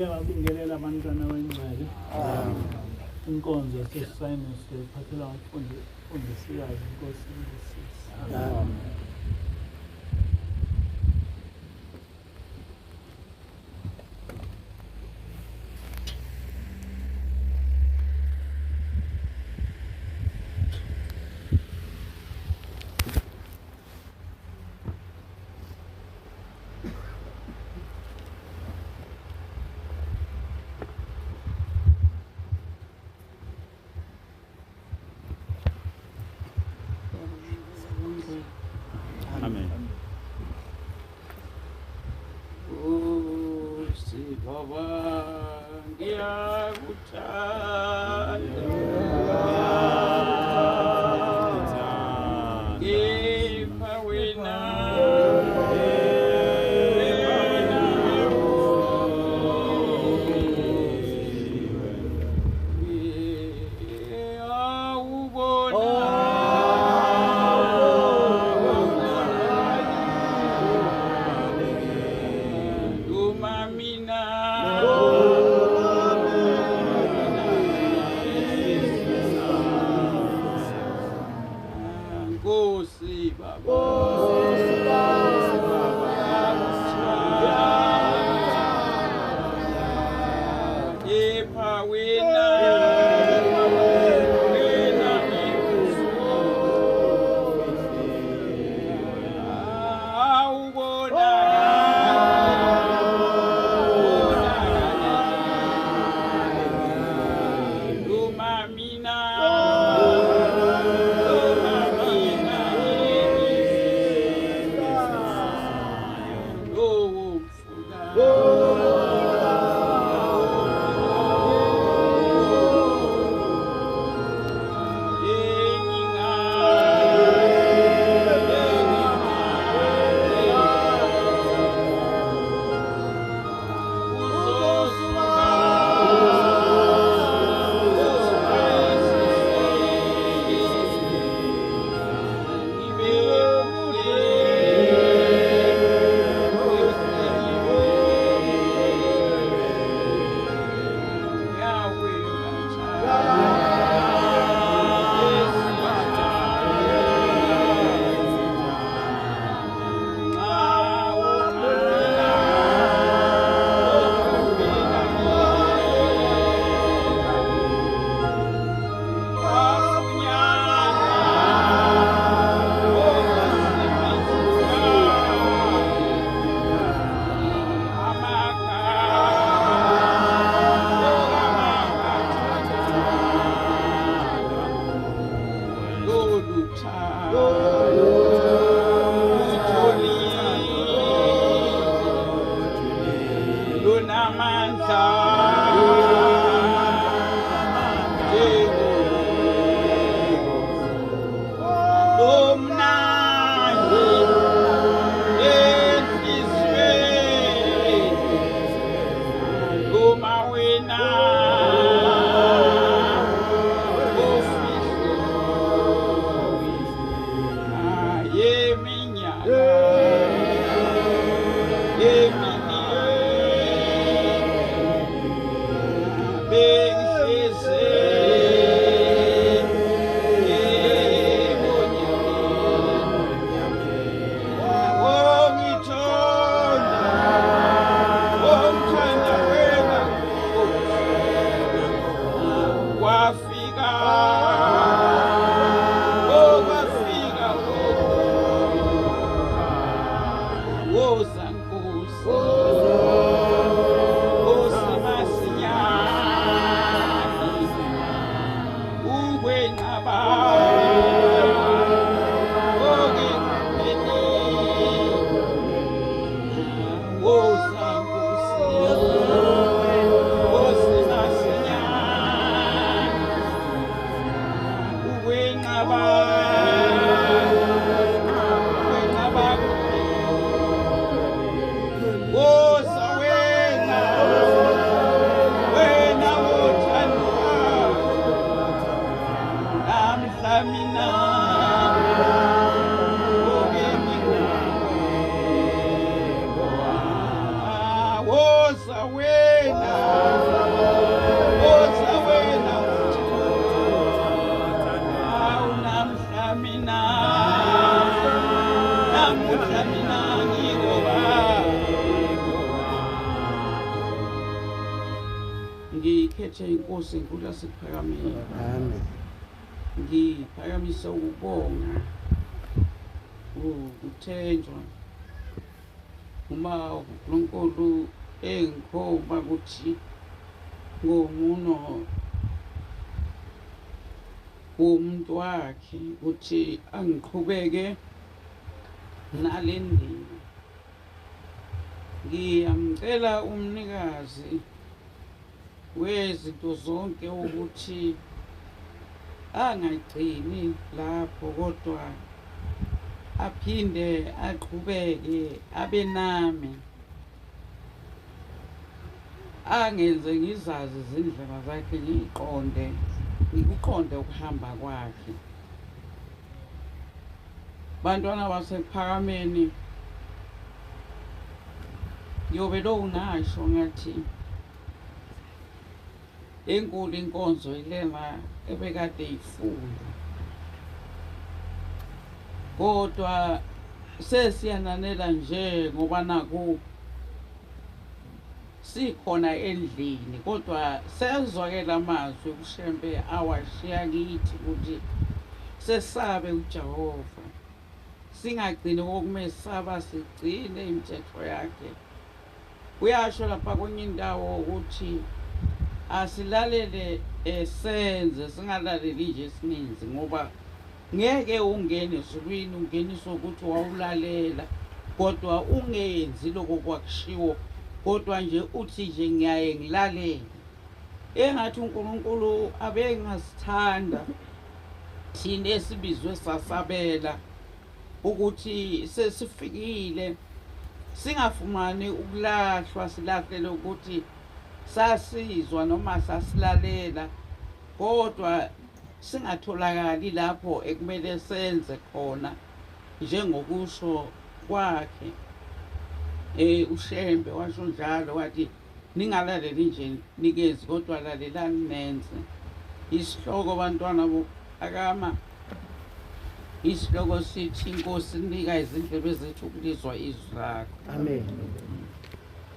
ngabingelela abantwana wengcwele. Inkonzo yasesayini siphathela umfundisikazi inkosi uSisi. Amen. Baba ngiyakuthanda kepha wena away. wena Nkosi wena awunamhla mina namuhla mina ngikhethe inkosi enkulu yasePhakameni. Amen. Ngiphakamisa ukubonga ukuthenjwa uma uNkulunkulu engikhomba ukuthi ngomuno womuntu wakhe ukuthi angiqhubeke nale ndima. Ngiyamcela umnikazi wezinto zonke ukuthi angagcini lapho kodwa aphinde aqhubeke abe nami, angenze ngizazi izindlela zakhe, ngikuqonde ukuhamba kwakhe. Bantwana basePhakameni, ngiyobe ngasho ngathi enkulu inkonzo ilena ebekade ifunda, kodwa sesiyananela nje ngoba naku sikhona endlini, kodwa sezwakela amazwi uShembe awashiya kithi ukuthi sesabe uJehova, singagcini kokumesaba, sigcine imithetho yakhe. Uyasho lapha kwenye indawo ukuthi asilalele senze, singalaleli nje isininzi, ngoba ngeke ungene ezulwini ungeniswe ukuthi wawulalela kodwa ungenzi lokho kwakushiwo, kodwa nje uthi nje ngiyaye ngilalele. Engathi uNkulunkulu abengasithanda thina esibizwe sasabela ukuthi sesifikile, singafumani ukulahlwa, silahlele ukuthi sasizwa noma sasilalela, kodwa singatholakali lapho ekumele senze khona njengokusho kwakhe. uShembe washo njalo wathi ningalaleli nje nikenzi kodwa lalelani nenze. Isihloko bantwana boPhakama, isihloko sithi inkosi inika izindlebe zethu ukulizwa izwi lakho. Amen.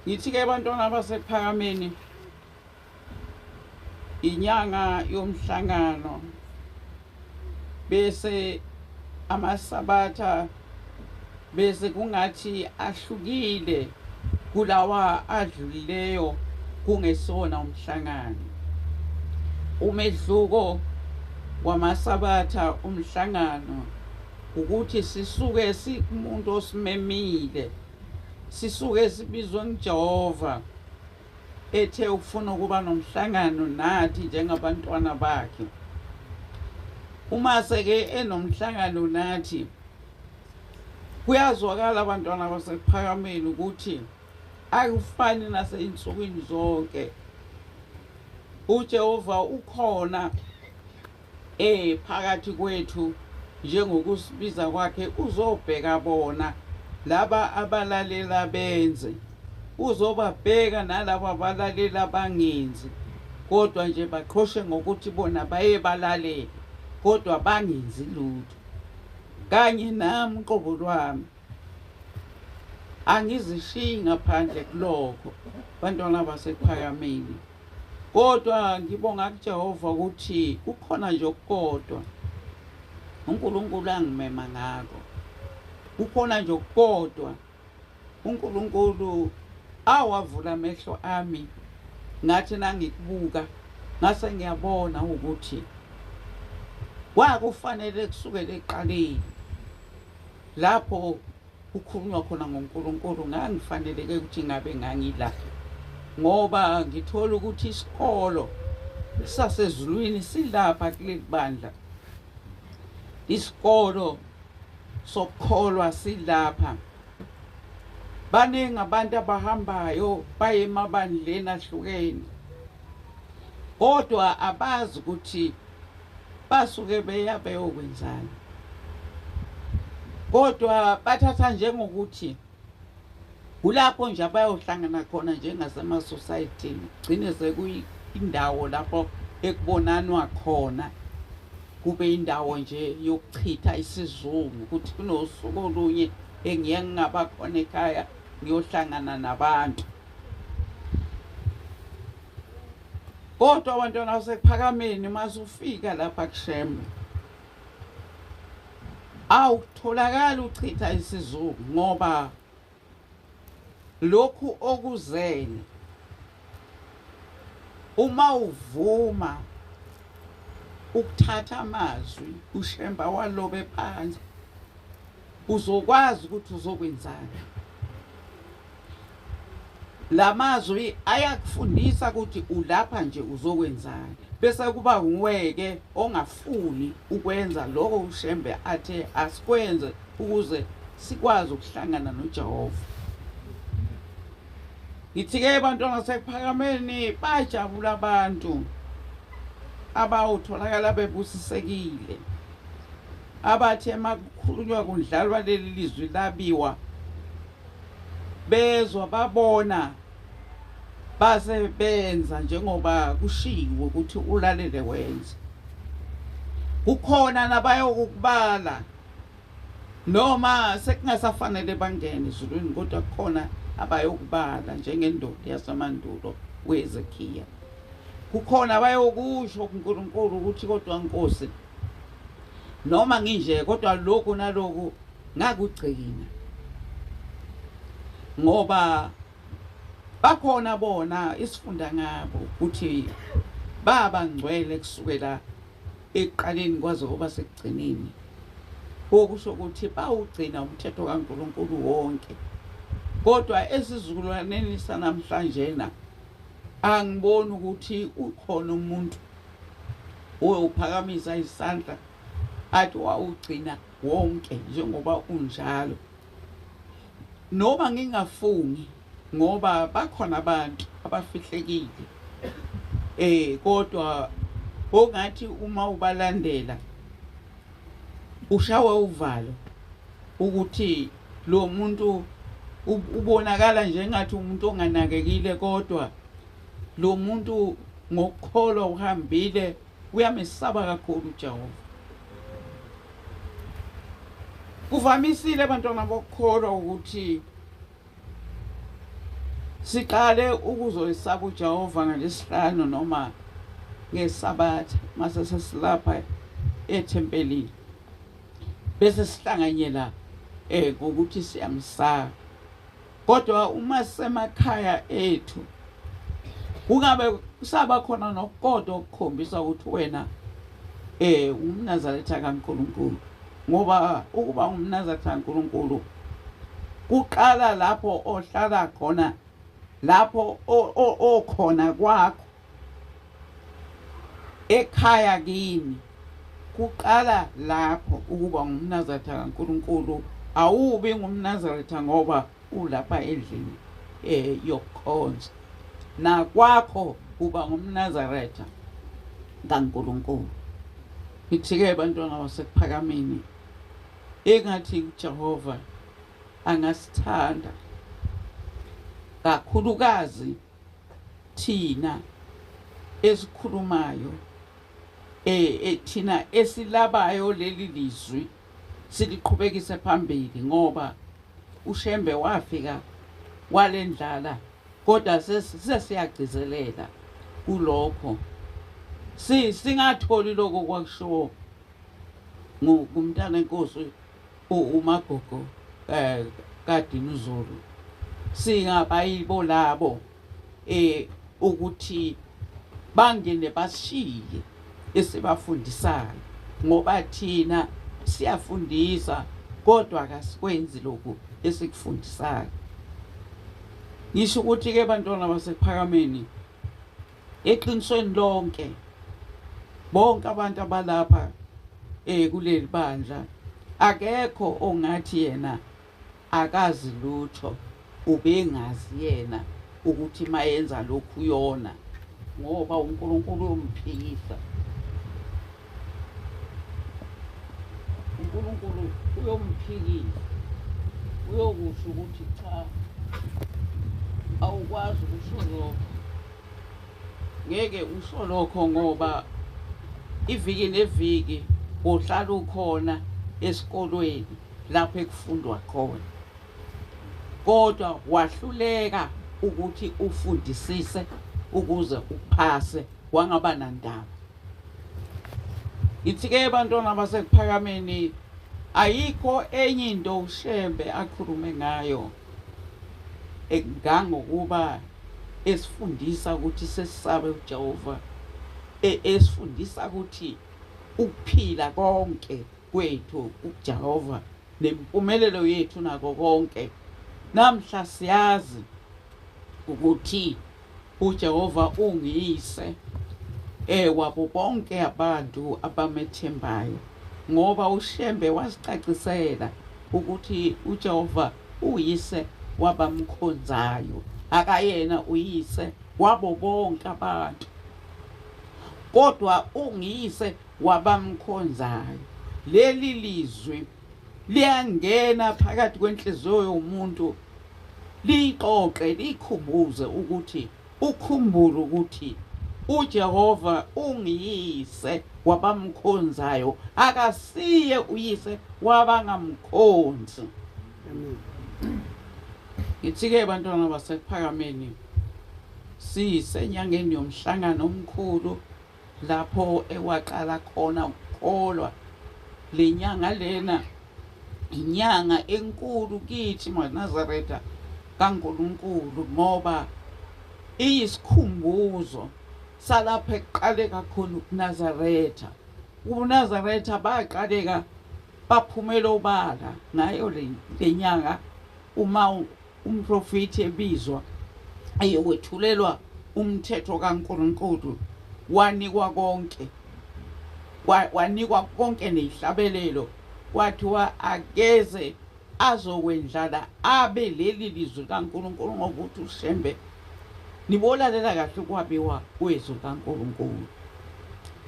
Ngithi-ke bantwana basePhakameni, inyanga yomhlangano bese amasabatha bese kungathi ahlukile kulawa adlulileyo kungesona umhlangano. Umehluko wamasabatha umhlangano ukuthi sisuke sikumuntu osimemile, sisuke sibizwe nguJehova ethe ufuna ukuba nomhlangano nathi njengabantwana bakhe. Uma seke enomhlangano nathi, kuyazwakala abantwana basePhakameni ukuthi akufani naseyinsukwini zonke. uJehova ukhona phakathi kwethu njengokusibiza kwakhe. Uzobheka bona laba abalalela benze, uzobabheka nalabo abalalela bangenzi, kodwa nje baqhoshe ngokuthi bona baye balalele kodwa bangenzi lutho. Kanye nami uqobo lwami angizishiyi ngaphandle kulokho bantwana basePhakameni, kodwa ngibonga kuJehova ukuthi ukhona nje okukodwa uNkulunkulu angimema ngako. Ukhona nje okukodwa uNkulunkulu awavula amehlo ami, ngathi nangikubuka ngase ngiyabona ukuthi kwakufanele kusukela eqaleni lapho kukhulunywa khona ngoNkulunkulu ngangifaneleke ukuthi ngabe ngangila, ngoba ngithola ukuthi isikolo sasezulwini silapha kuleli bandla. Isikolo sokukholwa silapha. Baningi abantu abahambayo baye emabandleni ahlukene, kodwa abazi ukuthi basuke beya beyokwenzani, kodwa bathatha njengokuthi kulapho nje abayohlangana khona njengasema-society gcine sekuyindawo lapho ekubonanwa khona, kube indawo nje yokuchitha isizungu, ukuthi kunosuku olunye engiye ngingaba khona ekhaya ngiyohlangana nabantu. Kodwa abantwana basePhakameni masufika lapha kuShembe awutholakala uchitha isizungu, ngoba lokhu okuzele uma uvuma ukuthatha amazwi uShembe walobe phansi, uzokwazi ukuthi uzokwenzani. La mazwi ayakufundisa ukuthi ulapha nje uzokwenzani, bese kuba nguweke ongafuni ukwenza lokho uShembe athe asikwenze ukuze sikwazi ukuhlangana noJehova. Ngithi-ke bantwana basePhakameni bajabula abantu abawutholakala bebusisekile, abathi emakukhulunywa kundlalwa leli lizwi labiwa, bezwa babona base benza njengoba kushiwo ukuthi ulalele wenze. Kukhona nabayokubala noma sekungasafanele bangene ezulwini, kodwa kukhona abayokubala njengendoda yasemandulo uHezekhiya. Kukhona abayokusho kuNkulunkulu ukuthi kodwa Nkosi, noma nginje kodwa lokhu nalokhu ngakugcina, ngoba bakhona bona isifunda ngabo ukuthi baba ngcwele kusukela ekuqaleni kwaze kuba sekugcineni, okusho ukuthi bawugcina umthetho kaNkulunkulu wonke. Kodwa esizukulwaneni sanamhlanjena angiboni ukuthi ukhona umuntu oyophakamisa isandla athi wawugcina wonke njengoba unjalo, noma ngingafungi, ngoba bakhona abantu abafihlekile kodwa ongathi uma ubalandela ushawe uvalo ukuthi lo muntu ubonakala njengathi umuntu onganakekile, kodwa lo muntu ngokukholwa uhambile uyamesaba kakhulu uJehova. Kuvamisile abantwana bokukholwa ukuthi siqale ukuzoyisaba uJehova ngaleSihlanu noma ngeSabatha mase sesilapha ethempelini, bese sihlanganyela ngokuthi siyamsaba. Kodwa uma semakhaya ethu kungabe kusaba khona nokukodwa okukhombisa ukuthi wena umNazaretha kaNkulunkulu, ngoba ukuba umNazaretha kaNkulunkulu kuqala lapho ohlala khona, lapho okhona kwakho ekhaya kini, kuqala lapho ukuba ngumNazaretha kaNkulunkulu. Awubi ngumNazaretha ngoba ulapha endlini yokukhonza, nakwakho uba ngumNazaretha kaNkulunkulu. Ngithi-ke bantwana basePhakameni, engathi uJehova angasithanda kakhulukazi thina esikhulumayo, thina esilabayo leli lizwi siliqhubekise phambili, ngoba uShembe wafika walendlala, kodwa sesiyagcizelela kulokho, singatholi lokho kwakushiwo ngumntana enkosi uMagogo kaDinuzulu. Singabayibo labo ukuthi bangene bashiye esibafundisayo, ngoba thina siyafundisa kodwa akasikwenzi lokhu esikufundisayo. Ngisho ukuthi-ke bantwana basePhakameni, eqinisweni lonke bonke abantu abalapha kuleli bandla akekho ongathi yena akazi lutho, ubengazi yena ukuthi mayenza lokhu yona, ngoba uNkulunkulu uyomphikisa. uNkulunkulu uyomphikisa, uyokusho ukuthi cha, awukwazi ukusho lokho. Ngeke usho lokho ngoba iviki neviki uhlala ukhona esikolweni lapho ekufundwa khona. Kodwa wahluleka ukuthi ufundisise ukuze uphase wangaba nandaba. Ithi-ke bantwana basekuphakameni ayikho enye into uShembe akhulume ngayo engangokuba esifundisa ukuthi sesisabe uJehova, esifundisa ukuthi ukuphila konke kwethu kuJehova nempumelelo yethu nako konke. Namhla siyazi ukuthi uJehova ungiyise wabo bonke abantu abamethembayo, ngoba uShembe wasicacisela ukuthi uJehova uyise wabamkhonzayo, akayena uyise wabo bonke abantu, kodwa ungiyise wabamkhonzayo. Leli lizwi liyangena phakathi kwenhliziyo yomuntu, liqoqe likhumbuze ukuthi ukhumbule ukuthi uJehova ungiyise wabamkhonzayo, akasiye uyise wabangamkhonzi. Ngithi-ke bantwana basekuphakameni sisenyangeni yomhlangano omkhulu lapho ewaqala khona ukukholwa. Le nyanga lena inyanga enkulu kithi maNazaretha kaNkulunkulu, ngoba iyisikhumbuzo salapho ekuqaleka khona ukuNazaretha. UNazaretha baqaleka baphumela obala ngayo le nyanga, uma umprofeti ebizwa ayokwethulelwa umthetho kaNkulunkulu, wanikwa konke neyihlabelelo, kwathiwa akeze azokwendlala abe leli lizwi kaNkulunkulu, ngokuthi uShembe nibolalela kahle ukwabiwa kwezwi kaNkulunkulu.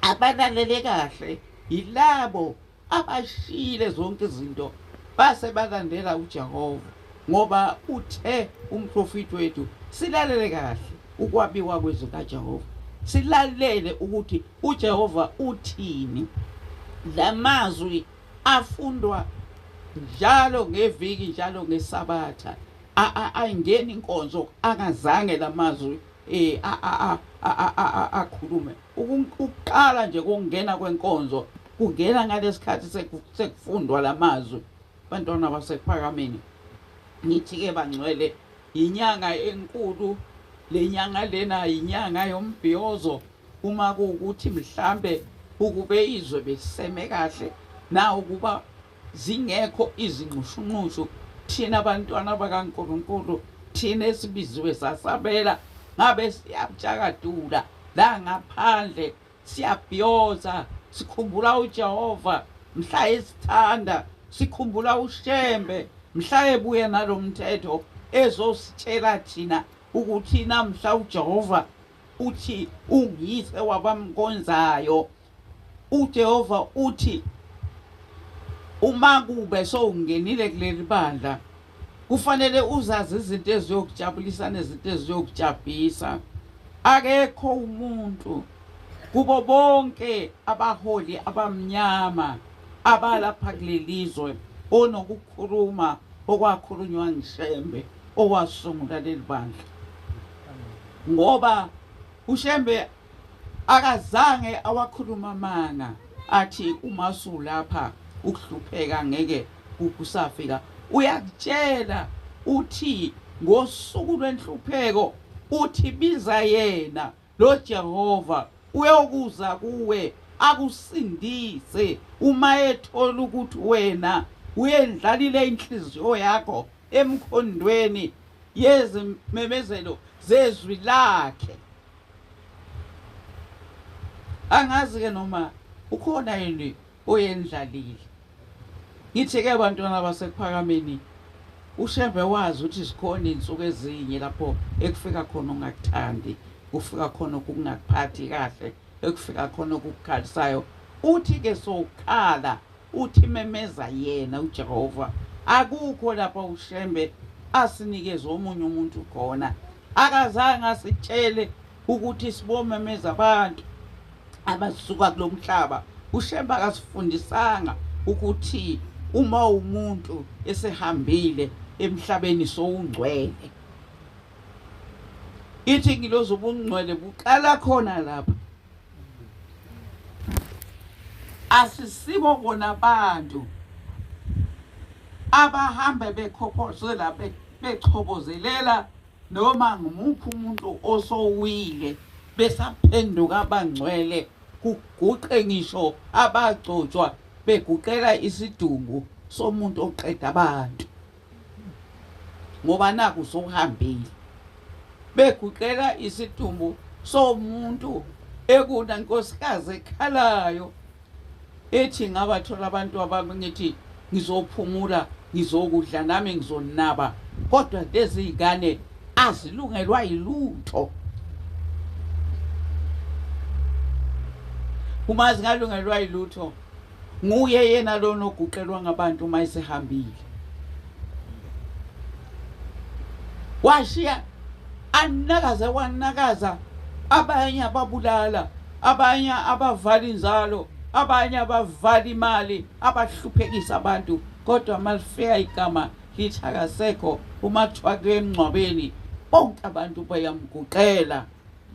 Abalalele kahle yilabo abashile zonke izinto base balandela uJehova, ngoba uthe umprofeti wethu silalele kahle ukwabiwa kwezwi kaJehova, silalele ukuthi uJehova uthini. Lamazwi afundwa njalo ngeviki, njalo ngesabatha, ayingeni inkonzo angazange lamazwi akhulume. Ukuqala nje kokungena kwenkonzo kungena ngalesikhathi sekufundwa lamazwi. Bantwana basekuphakameni, ngithi-ke bangcwele, inyanga enkulu le nyanga lena, inyanga yombhiyozo. Uma kuwukuthi mhlambe ukube izwe beseme kahle na ukuba zingekho izinqushunqushu, thina abantwana bakaNkulunkulu, thina esibiziwe sasabela, ngabe siyabjakadula la ngaphandle, siyabhiyoza, sikhumbula uJehova mhla esithanda, sikhumbula uShembe mhla ebuye nalomthetho ezositshela thina ukuthi namhla uJehova uthi ungiyise wabamkhonzayo. uJehova uthi uma kube sowungenile kuleli bandla kufanele uzazi izinto eziyokujabulisa nezinto eziyokujabhisa. Akekho umuntu kubo bonke abaholi abamnyama abalapha kulelizwe onokukhuluma okwakhulunywa nguShembe owasungula leli bandla, ngoba uShembe akazange awakhuluma amanga athi uma sulapha ukuhlupheka ngeke kusafika. Uyakutshela uthi ngosuku lwenhlupheko uthi biza yena lo Jehova uyokuza kuwe akusindise, uma ethola ukuthi wena uyendlalile inhliziyo yakho emkhondweni yezimemezelo zezwi lakhe. Angazi-ke noma ukhona yini oyendlalile. Ngithi-ke bantwana basekuphakameni, uShembe wazi ukuthi zikhona insuku ezinye lapho ekufika khona ungakuthandi, kufika khona ukungakuphathi kahle, ekufika khona ukukukhalisayo. Uthi-ke sokhala, uthi memeza yena uJehova. Akukho lapho uShembe asinikeze omunye umuntu khona akazange asitshele ukuthi sibomemeza abantu abasuka kulomhlaba. uShembe akasifundisanga ukuthi uma umuntu esehambile emhlabeni sowungcwele. Ithi ngilozo ubungcwele buqala khona lapha. Asisibo bona abantu abahamba bekhophozela bechobozelela noma ngumuphi umuntu osowile besaphenduka abangcwele, kuguqe ngisho abagcotshwa beguqela isidumbu somuntu oqeda abantu, ngoba naku sokuhambile beguqela isidumbu somuntu ekuna nkosikazi ekhalayo ethi ngabathola abantu abami ngithi ngizophumula ngizokudla nami ngizonaba, kodwa lezi zingane azilungelwa yilutho. Uma zingalungelwa yilutho, nguye yena lona oguqelwa ngabantu uma esehambile. Washiya anakaze wanakaza, abanye ababulala, abanye abavala inzalo, abanye abavala imali, abahluphekisa abantu. Kodwa malifika igama lithi akasekho, uma kuthiwa emngcwabeni bonke abantu bayamguqela,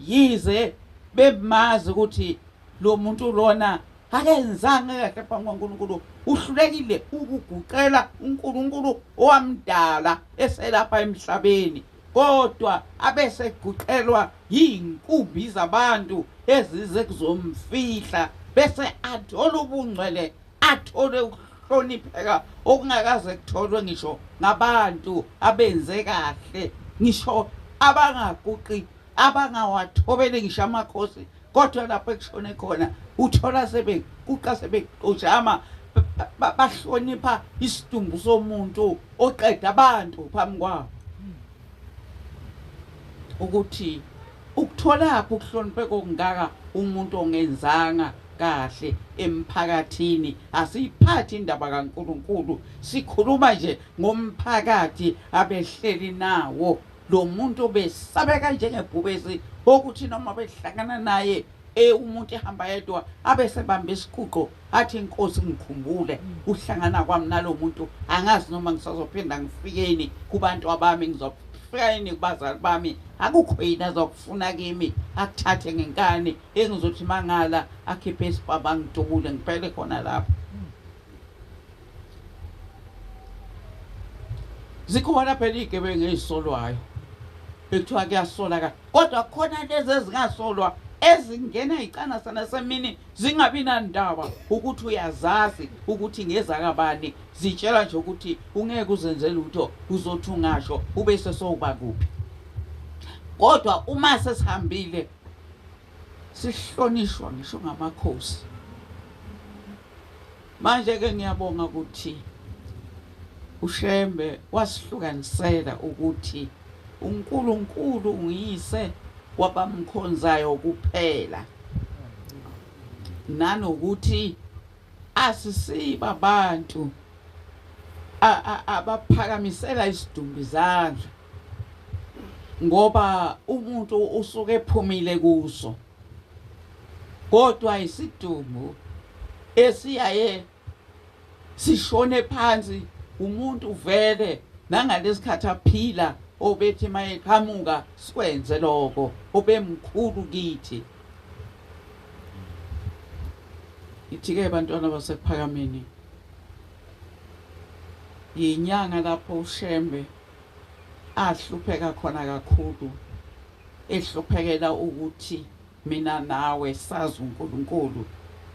yize bemazi ukuthi lo muntu lona akenzanga kahle phambi kaNkulunkulu, uhlulekile ukuguqela uNkulunkulu owamdala eselapha emhlabeni. Kodwa abeseguqelwa yinkumbi zabantu ezize kuzomfihla, bese athola ubungcwele, athole ukuhlonipheka okungakaze kutholwe ngisho ngabantu abenze kahle, ngisho abangaguqi, abangawathobeli ngisho amakhosi. Kodwa lapho ekushone khona uthola sebeguqa sebekujama, bahlonipha isidumbu somuntu oqeda abantu phambi kwabo. Ukuthi ukutholaphi ukuhlonipheka okungaka umuntu ongenzanga kahle emphakathini? Asiyiphathi indaba kaNkulunkulu, sikhuluma nje ngomphakathi abehleli nawo. Lo muntu besabeka njengebhubesi ukuthi noma behlangana naye umuntu ehamba yedwa abesebamba isiquqo athi inkosi ngikhumbule uhlangana kwami nalo muntu, angazi noma ngisazophinda ngifikeni kubantu abami, ngizofikeni kubazali bami, akukho yini azokufuna kimi akuthathe ngenkani engizothi mangala akhiphe isibaba ngidubule ngiphele khona lapho. Zikhona phela izigebengu ezisolwayo ekuthiwa kuyasola, kodwa khona lezi ezingasolwa ezingena icana sana semini zingabi nandaba ukuthi uyazazi ukuthi ngeza kabani, zitshela nje ukuthi ungeke uzenze lutho, uzothi ungasho ube sesowuba kuphi. Kodwa uma sesihambile sihlonishwa ngisho ngamakhosi. Manje ke ngiyabonga ukuthi uShembe wasihlukanisela ukuthi uNkulunkulu nguyise wabamkhonzayo kuphela, nanokuthi asisiba abantu abaphakamisela isidumbu izandla ngoba umuntu usuke ephumile kuso, kodwa isidumbu esiyaye sishone phansi umuntu vele nangalesikhathi aphila obethi mayeqhamuka sikwenze lokho obemkhulu kithi. Ithi-ke bantwana basePhakameni, yinyanga lapho uShembe ahlupheka khona kakhulu, ehluphekela ukuthi mina nawe sazi uNkulunkulu,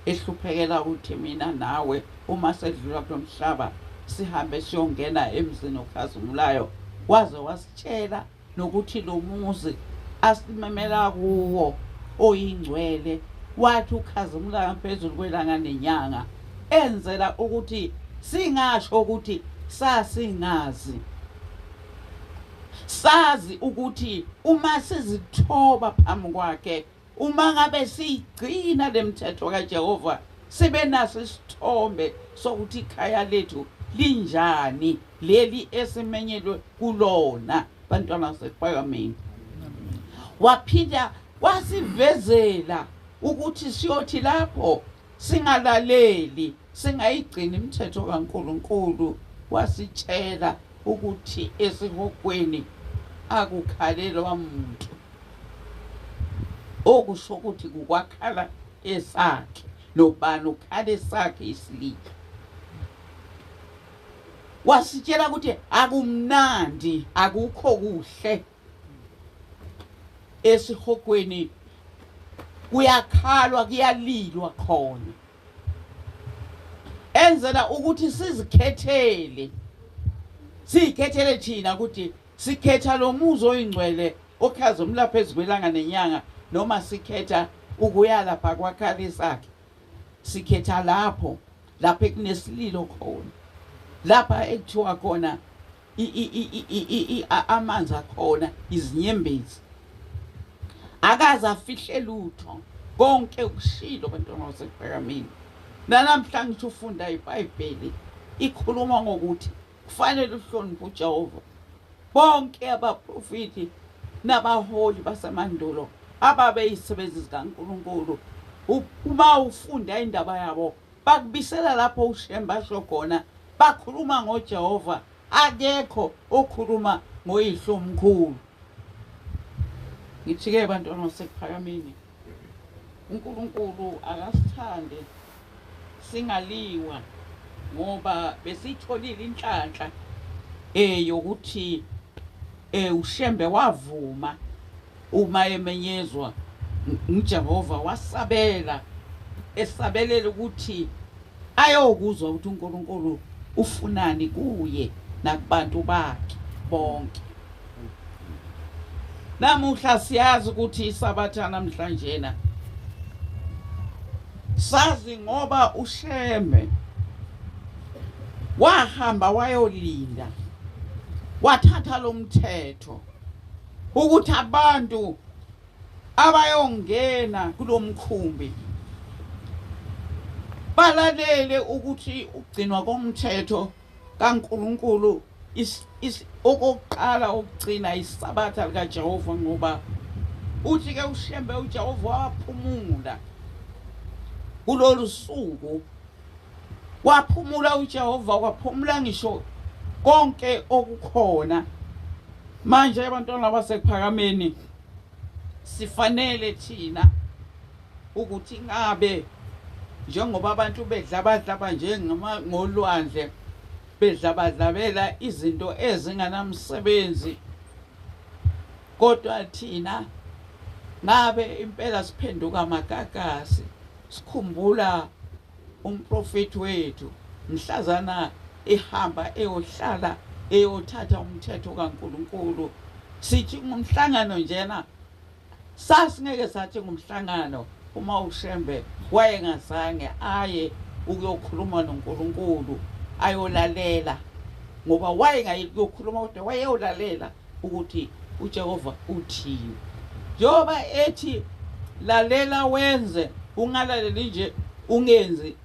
ehluphekela ukuthi mina nawe uma sedlula kulomhlaba sihambe siyongena emzini okhazimulayo. Waze wasitshela nokuthi lo muzi asimemela kuwo oyingcwele wathi ukhazimula phezulu kwelanga nenyanga, enzela ukuthi singasho ukuthi sasingazi, sazi ukuthi uma sizithoba phambi kwakhe, uma ngabe sigcina lemithetho kaJehova, sibe naso isithombe sokuthi ikhaya lethu linjani leli esimenyelwe kulona. Bantwana basePhakameni, waphinda wasivezela ukuthi siyothi lapho singalaleli singayigcini imithetho kaNkulunkulu, wasitshela ukuthi esihogweni akukhalelwa muntu, okusho ukuthi kukwakhala esakhe, nobani ukhala esakhe isililo. Wasitshela ukuthi akumnandi, akukho kuhle esihogweni, kuyakhalwa kuyalilwa khona, enzela ukuthi sizikhethele thina ukuthi sikhetha lo muzo oyingcwele okhaza umla phezu kwelanga nenyanga, noma sikhetha ukuya lapha kwakhala esakhe. Sikhetha lapho ekunesililo khona, lapha ekuthiwa khona amanzi akhona, izinyembezi. Akaze afihle lutho, konke ukushilo bantwana basePhakameni. Nanamhla ngithi ufunda iBhayibheli ikhuluma ngokuthi kufanele uhloniphe uJehova. Bonke abaprofiti nabaholi basemandulo ababeyisebenzi zikaNkulunkulu, uma ufunda indaba yabo bakubisela lapho uShembe asho khona, bakhuluma ngoJehova, akekho okhuluma ngoyihlo omkhulu. Ngithi-ke bantwana basePhakameni, uNkulunkulu akasithande singaliwa, ngoba besiyitholile inhlanhla yokuthi uShembe wavuma uma emenyezwa uJehova, wasabela esabelela ukuthi ayokuzwa ukuthi uNkulunkulu ufunani kuye nakubantu bakhe bonke. Namuhla siyazi ukuthi isabatha namhlanje sazi ngoba uShembe wahamba wayolinda, wathatha lo mthetho ukuthi abantu abayongena kulomkhumbi balalele ukuthi ugcinwa komthetho kaNkulunkulu okokuqala okugcina isabatha likaJehova, ngoba uthi-ke uShembe uJehova waphumula kulolu suku, waphumula uJehova, waphumula ngisho konke okukhona. Manje abantwana basePhakameni sifanele thina ukuthi ngabe njengoba abantu bedlabadlaba ngolwandle bedlabadlabela izinto ezinganamsebenzi, kodwa thina ngabe impela siphenduka magagasi, sikhumbula umprofeti wethu mhlazana ehamba eyohlala eyothatha umthetho kaNkulunkulu. Sithi ngumhlangano njena, sasingeke sathi ngumhlangano uma uShembe wayengazange aye ukuyokhuluma noNkulunkulu, ayolalela, ngoba wayengayokhuluma kodwa wayeyolalela ukuthi uJehova uthini. Njengoba ethi lalela wenze, ungalaleli nje ungenzi,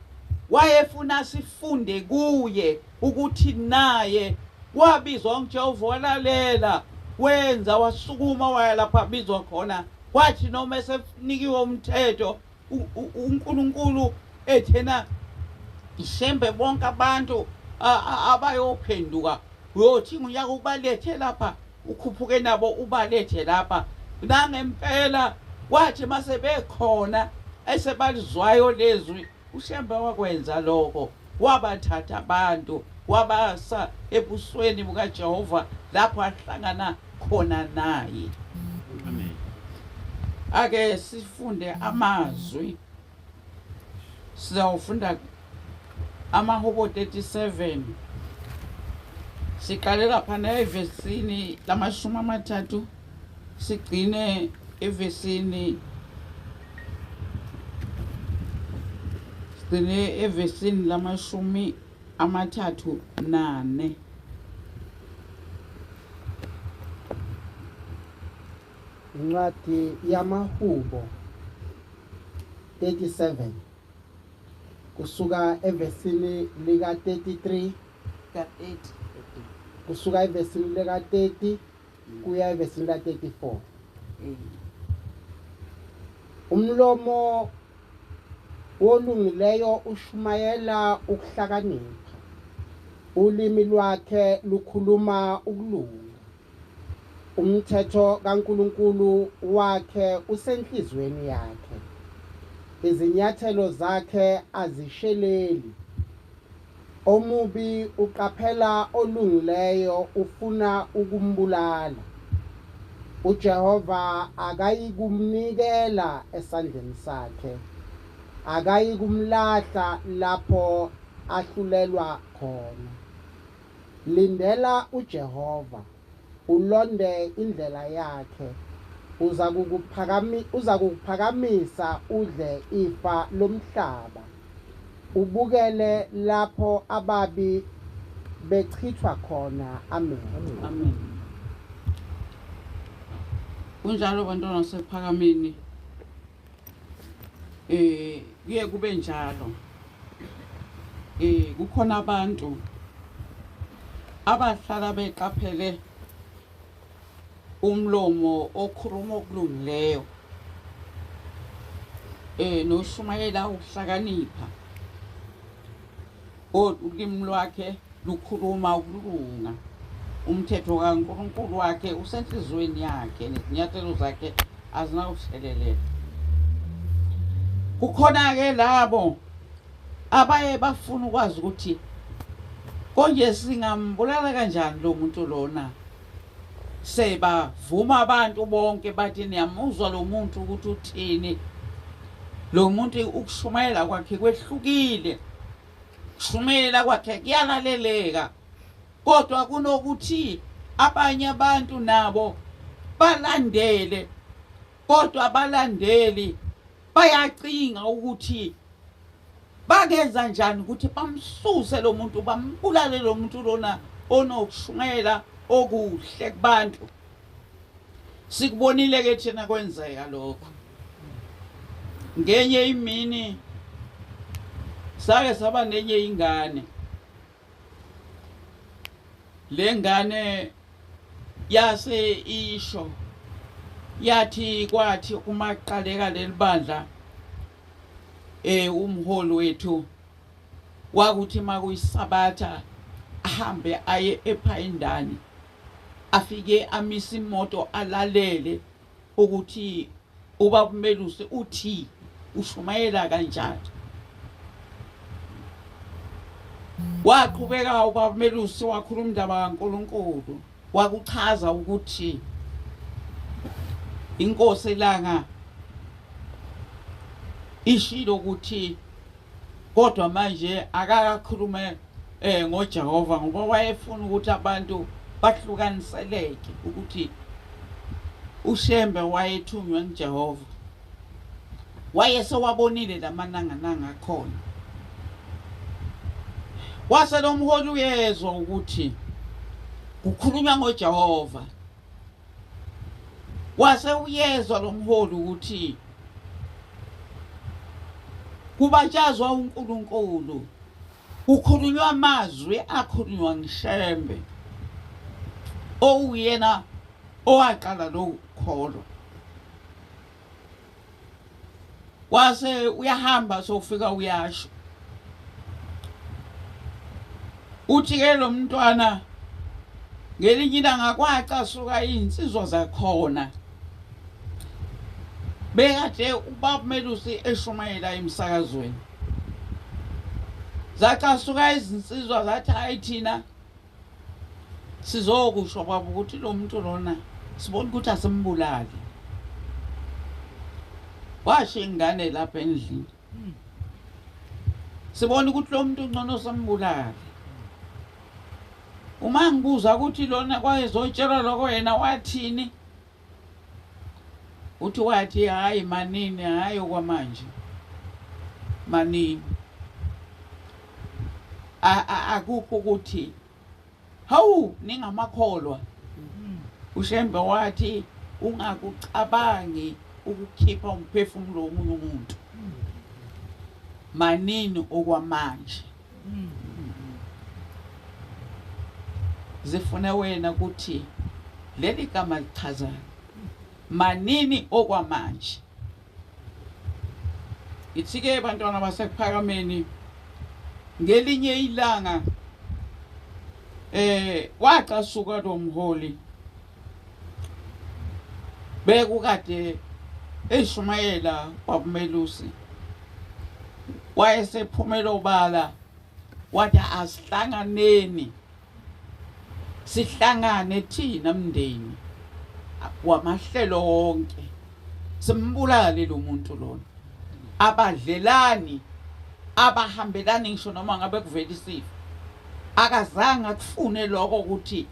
wayefuna sifunde kuye ukuthi naye wabizwa nguJehova, walalela, wenza, wasukuma waya lapha abizwa khona, wathi noma esenikiwe umthetho uNkulunkulu ethena iShembe bonke abantu abayophenduka uyothi unyaka ubalethe lapha, ukhuphuke nabo ubalethe lapha. Nangempela wathi mase bekhona esebalizwayo lezwi, uShembe wakwenza lokho, wabathatha abantu wabasa ebusweni bukaJehova lapho ahlangana khona naye. Amen. Ake sifunde amazwi, sizawufunda amaHubo 37, siqalela phana evesini lama-30 sigcine evesini lama-34. Incwadi yamaHubo 37 kusuka evesini lika-33 ka-8 kusuka evesini lika-30 kuya evesini lika-34. Umlomo wolungileyo ushumayela ukuhlakanipha. Ulimi lwakhe lukhuluma ukulunga. Umthetho kaNkulunkulu wakhe usenhlizweni yakhe. Izinyathelo zakhe azisheleli. Omubi uqaphela olungileyo ufuna ukumbulala. uJehova akayikumnikela esandleni sakhe. Akayikumlahla lapho ahlulelwa khona. Lindela uJehova, ulonde indlela yakhe. Uza kukuphakamisa udle ifa lomhlaba. Ubukele lapho ababi bechithwa khona. Amen. Amen. Kunjalo bantwana basephakameni. Kuye kube njalo. Kukhona abantu abahlala beqaphele umlomo okhuluma okulungileyo. Noshumayela ukuhlakanipha. Ulimi lwakhe lukhuluma ukulunga. Umthetho kaNkulunkulu wakhe usenhlizweni yakhe nezinyathelo zakhe azinawushelelela. Kukhona ke labo abaye bafuna ukwazi ukuthi konje singambulala kanjani lo muntu lona. Sebavuma abantu bonke bathi niyamuzwa lo muntu ukuthi uthini. Lo muntu ukushumayela kwakhe kwehlukile. Kushumayela kwakhe kuyalaleleka. Kodwa kunokuthi abanye abantu nabo balandele. Kodwa abalandeli bayacinga ukuthi bagenza njani ukuthi bamsuse lo muntu, bambulale lo muntu lona onokushumayela okuhle kubantu. Sikubonile ke thina kwenzeka lokho. Ngenye imini sake saba nenye ingane. Le ngane yase isho yathi kwathi uma qaleka lelibandla umholi wethu wakuthi makuyisabatha ahambe aye ePhayindani afike amisa imoto alalele ukuthi ubaba Melusi uthi ushumayela kanjani. Waqhubeka ubaba Melusi wakhuluma indaba kaNkulunkulu, wakuchaza ukuthi inkosi elanga ishilo ukuthi kodwa manje akakakhulume ngoJehova ngoba wayefuna ukuthi abantu bahlukaniseleke ukuthi uShembe wayethunywa nguJehova. Wayesewabonile lamananga akhona. Wase lo mholi uyezwa ukuthi kukhulunywa ngoJehova. Wase uyezwa lo mholi ukuthi kubatshazwa uNkulunkulu. Kukhulunywa amazwi akhulunywa nguShembe. Oyena owaqala lo kholo. Wase uyahamba sofika uyasho. Uthi ke lo mntwana ngelinye ilanga kwacasuka insizwa zakhona. Bekade ubaba Melusi eshumayela emsakazweni. Zacasuka izinsizwa zathi hayi thina sizokusho baba ukuthi lo muntu lona sibona ukuthi asimbulali. Washo ingane lapha endlini. Sibona ukuthi lo muntu ngcono simbulali. Uma ngibuza ukuthi lona kwayezotshela lokho yena wathini? Uthi wathi hayi manini hayi okwamanje. Manini. Akukho ukuthi hawu ningamakholwa. uShembe wathi ungakucabangi ukukhipha umphefumulo womunye umuntu. Manini okwamanje. Zifuna wena ukuthi leli gama lichazayo. Manini okwamanje. Ithi-ke bantwana basekuphakameni ngelinye ilanga wacasuka lo mholi bekukade eShumayela wabumelusi wayesephumela obala wathi asihlanganeni sihlangane thina mndeni wamahlelo wonke simbulale lo muntu lona abadlelani abahambelani ngisho noma ngabe kuvela isifo akazange akufune lokho ukuthi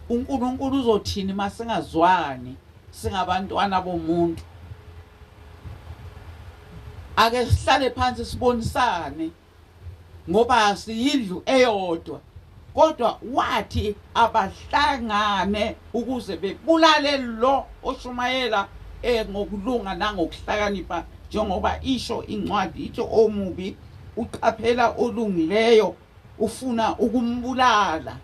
uNkulunkulu uzothini masingazwani singabantwana bomuntu ake sihlale phansi sibonisane ngoba siyindlu eyodwa kodwa wathi abahlangane ukuze bebulale lo oShumayela ngokulunga nangokuhlakanipha njengoba isho incwadi ithi omubi uqaphela olungileyo ufuna ukumbulala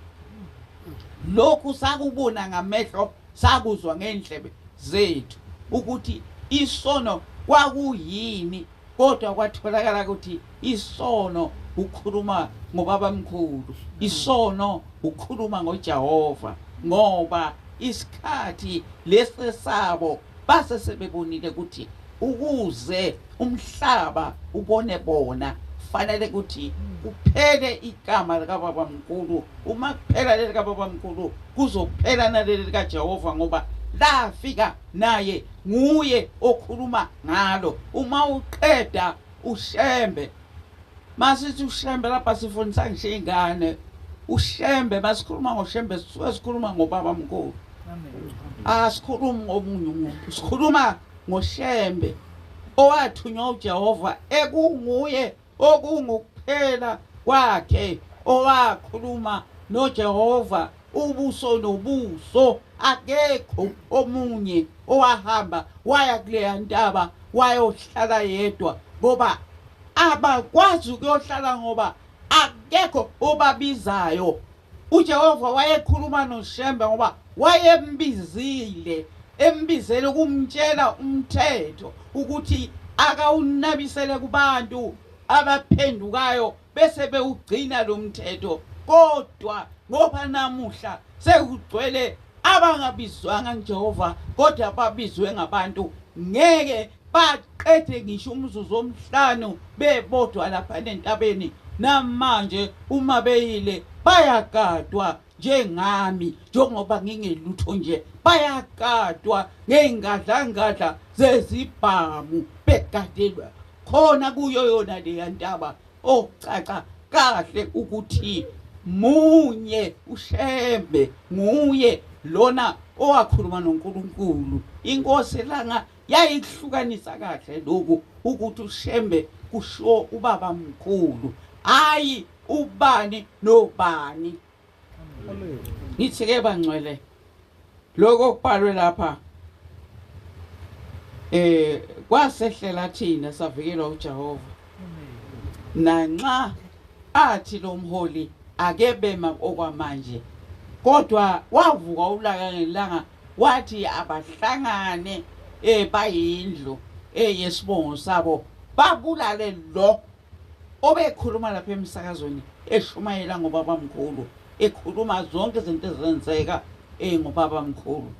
lokhu sakubona ngamehlo sakuzwa ngendlebe zethu ukuthi isono kwakuyini kodwa kwatholakala ukuthi isono ukhuluma ngobaba mkhulu isono ukhuluma ngoJehova ngoba isikhathi lesesabo base sebebonile ukuthi ukuze umhlaba ubone bona fanele ukuthi kuphele igama likababa mkhulu uma kuphela leli kababa mkhulu kuzophela naleli likaJehova ngoba lafika naye nguye okhuluma ngalo uma uqeda ushembe masithi ushembe lapha sifundisa ngisho ingane ushembe masikhuluma ngoshembe sikhuluma ngobaba mkhulu asikhulumi ngomunye umuntu sikhuluma ngoshembe owathunywa uJehova ekunguye okungukuphela kwakhe owakhuluma noJehova ubuso nobuso akekho omunye owahamba waya kuleya ntaba wayohlala yedwa ngoba abakwazi ukuyohlala ngoba akekho obabizayo uJehova wayekhuluma noShembe ngoba wayembizile embizele ukumtshela umthetho ukuthi akawunabisele kubantu abaphendukayo bese bewugcina lo mthetho kodwa ngoba namuhla sekugcwele abangabizwanga nguJehova kodwa babizwe ngabantu ngeke baqede ngisho umzuzu omhlanu bebodwa lapha entabeni namanje uma beyile bayagadwa njengami njengoba ngingelutho nje bayagadwa ngeingadlangadla zezibhamu begadelwa khona kuyo yona le ntaba ocaca kahle ukuthi munye uShembe nguye lona owakhuluma noNkulunkulu inkosi langa yayihlukanisa kahle lokhu ukuthi uShembe kusho ubaba mkhulu hayi ubani nobani ngithi-ke bangcwele lokho kubhalwe lapha kwasehlela thina savikelwa uJehova nanxa athi lo mholi akebema okwamanje kodwa wavuka ulaka ngelanga wathi abahlangane bayindlu yesibongo sabo babulale lo obekhuluma lapha emsakazweni eShumayela ngobaba mkhulu ekhuluma zonke izinto ezenzeka ngobaba mkhulu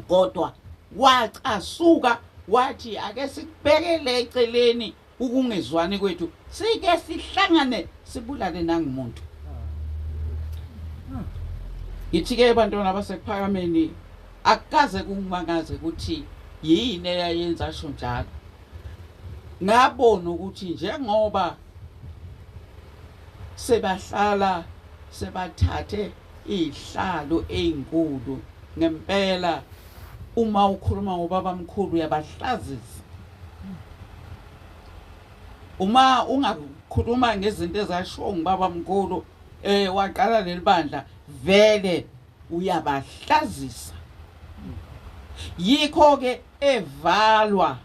kodwa wacasuka wathi ake sikubekele eceleni ukungezwani kwethu sike sihlangane sibulale nangumuntu ngithi-ke bantwana basekuphakameni akukaze kungimangaze ukuthi yini eyayenza asho njalo ngabona ukuthi njengoba sebahlala sebathathe izihlalo ezinkulu ngempela uma ukhuluma ngobaba mkhulu uyabahlazisa uma ungakhuluma ngezinto ezashiwo ngubaba mkhulu waqala leli bandla vele uyabahlazisa yikho ke evalwa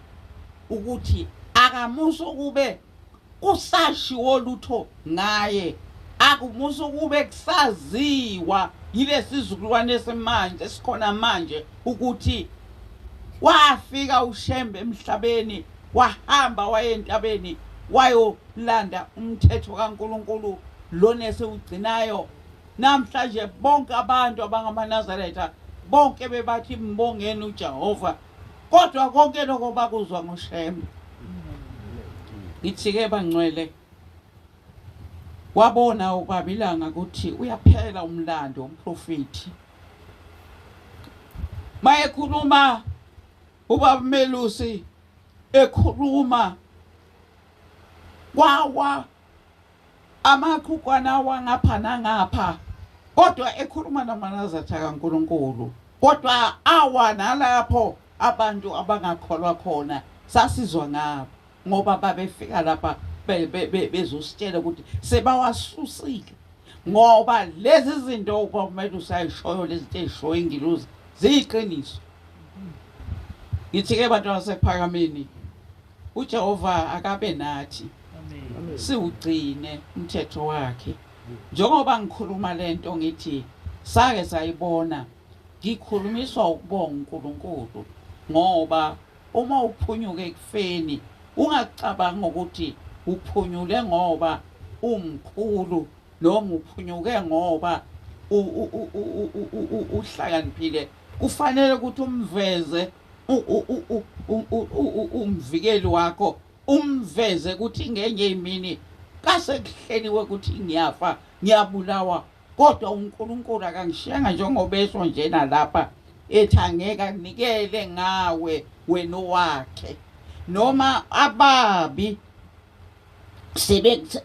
ukuthi akamuso kube kusashiwo lutho ngaye akumuso kube kusaziwa yilesi sizukulwane semanje sikhona manje ukuthi wafika uShembe emhlabeni wahamba waya entabeni wayolanda umthetho kaNkulunkulu lona esiwugcinayo. Namhlanje bonke abantu abangamaNazaretha bonke bebathi mbongeni uJehova, kodwa konke lokho bakuzwa ngoShembe. Ngithi-ke bangcwele, wabona uBabilanga ukuthi uyaphela umlando womprofeti. Mayekhuluma ubaba Melusi, ekhuluma kwawa amakhukhwana wangapha nangapha, kodwa ekhuluma namaNazaretha kaNkulunkulu. Kodwa awa nalapho abantu abangakholwa khona sasizwa ngabo, ngoba babefika lapha bezositshela ukuthi sebawasusile, ngoba lezi zinto ubamele usayishoyo, lezi zinto ezishoyo ingilosi ziyiqiniso. Ngithi-ke bantwana basephakameni, uJehova akabe nathi, siwugcine umthetho wakhe. Njengoba ngikhuluma lento ngithi sake sayibona, ngikhulumiswa ukubonga uNkulunkulu, ngoba uma uphunyuke ekufeni ungacabanga ukuthi uphunyule ngoba umkhulu noma uphunyuke ngoba uhlakaniphile. Kufanele ukuthi umveze umvikeli wakho, umveze ukuthi ngenye imini kasekuhleliwe ukuthi ngiyafa, ngiyabulawa, kodwa uNkulunkulu akangishiyanga njengoba esho njena lapha ethi angeke akunikele ngawe wena wakhe. Noma ababi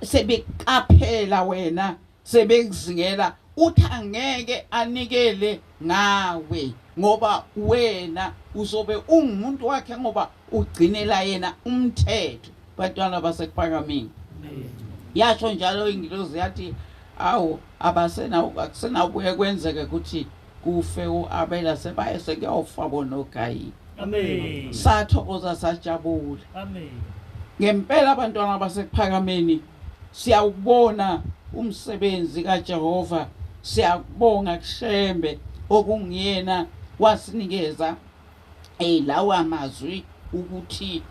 sebekaphela wena, sebekuzingela, uthi angeke anikele ngawe ngoba wena uzobe ungumuntu wakhe, ngoba ugcinela yena umthetho. Bantwana basekuphakameni, yasho njalo ingilosi yathi awu akusenabuye kwenzeke ukuthi kufe uAbela, sebaye sekuyawufa bona uGayini. Amen. Sathokoza sajabula. Amen. Ngempela abantwana basekuphakameni, siyawubona umsebenzi kaJehova, siyabonga kuShembe okungiyena wasinikeza lawa amazwi ukuthi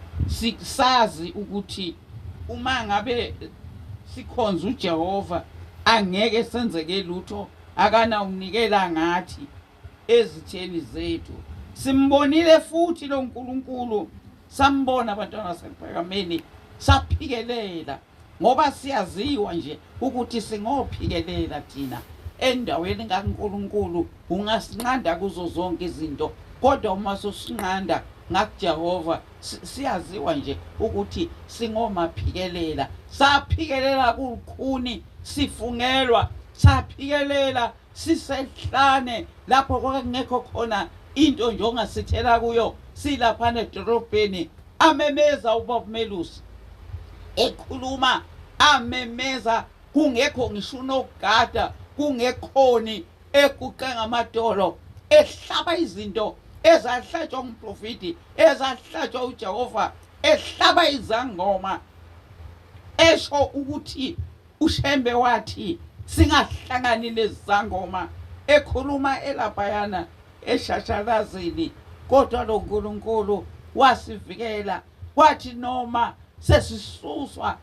sazi ukuthi uma ngabe sikhonza uJehova angeke senzeke lutho, akana unikela ngathi ezitheni zethu. Simbonile futhi lo uNkulunkulu, sambona abantwana basephakameni, saphikelela ngoba siyaziwa nje ukuthi singophikelela thina endaweni kaNkulunkulu. Ungasinqanda kuzo zonke izinto, kodwa uma sosinqanda ngakuJehova siyaziwa nje ukuthi singomaphikelela. Saphikelela kulukhuni sifungelwa, saphikelela sisehlane lapho kwakungekho khona into nje ongasithela kuyo, silapha edorobheni. Amemeza ubaba Melusi, ekhuluma amemeza, kungekho ngisho unogada, kungekhoni eguqe ngamadolo, ehlaba izinto ezahlatshwa umprofeti, ezahlatshwa uJehova, ehlaba izangoma, esho ukuthi uShembe wathi singahlangani lezangoma, ekhuluma elaphayana eshashalazini. Kodwa lo uNkulunkulu wasivikela, wathi noma sesisuswa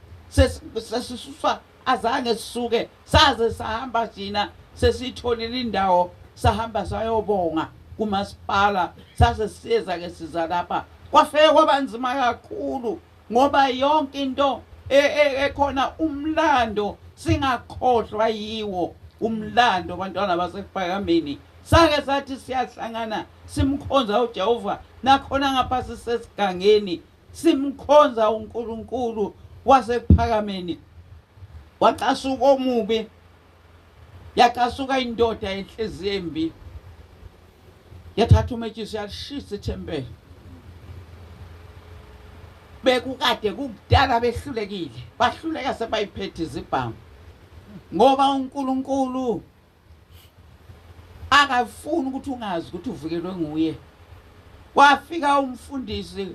azange sisuke, saze sahamba thina sesitholile indawo, sahamba sayobonga kumasipala, saze siyeza-ke siza lapha. Kwafeke kwabanzima kakhulu ngoba yonke into ekhona umlando singakhohlwa yiwo umlando. Bantwana basephakameni, sake sathi siyahlangana simkhonza uJehova, nakhona ngapha sisesigangeni simkhonza uNkulunkulu wasephakameni. Wacasuka omubi, yacasuka indoda enhliziyo embi, yathatha umetshisi yalishisa ithempeli. Bekukade kudala behlulekile, bahluleka sebayiphethe izibhamu, ngoba uNkulunkulu akafuni ukuthi ungazi ukuthi uvikelwe nguye. Kwafika umfundisi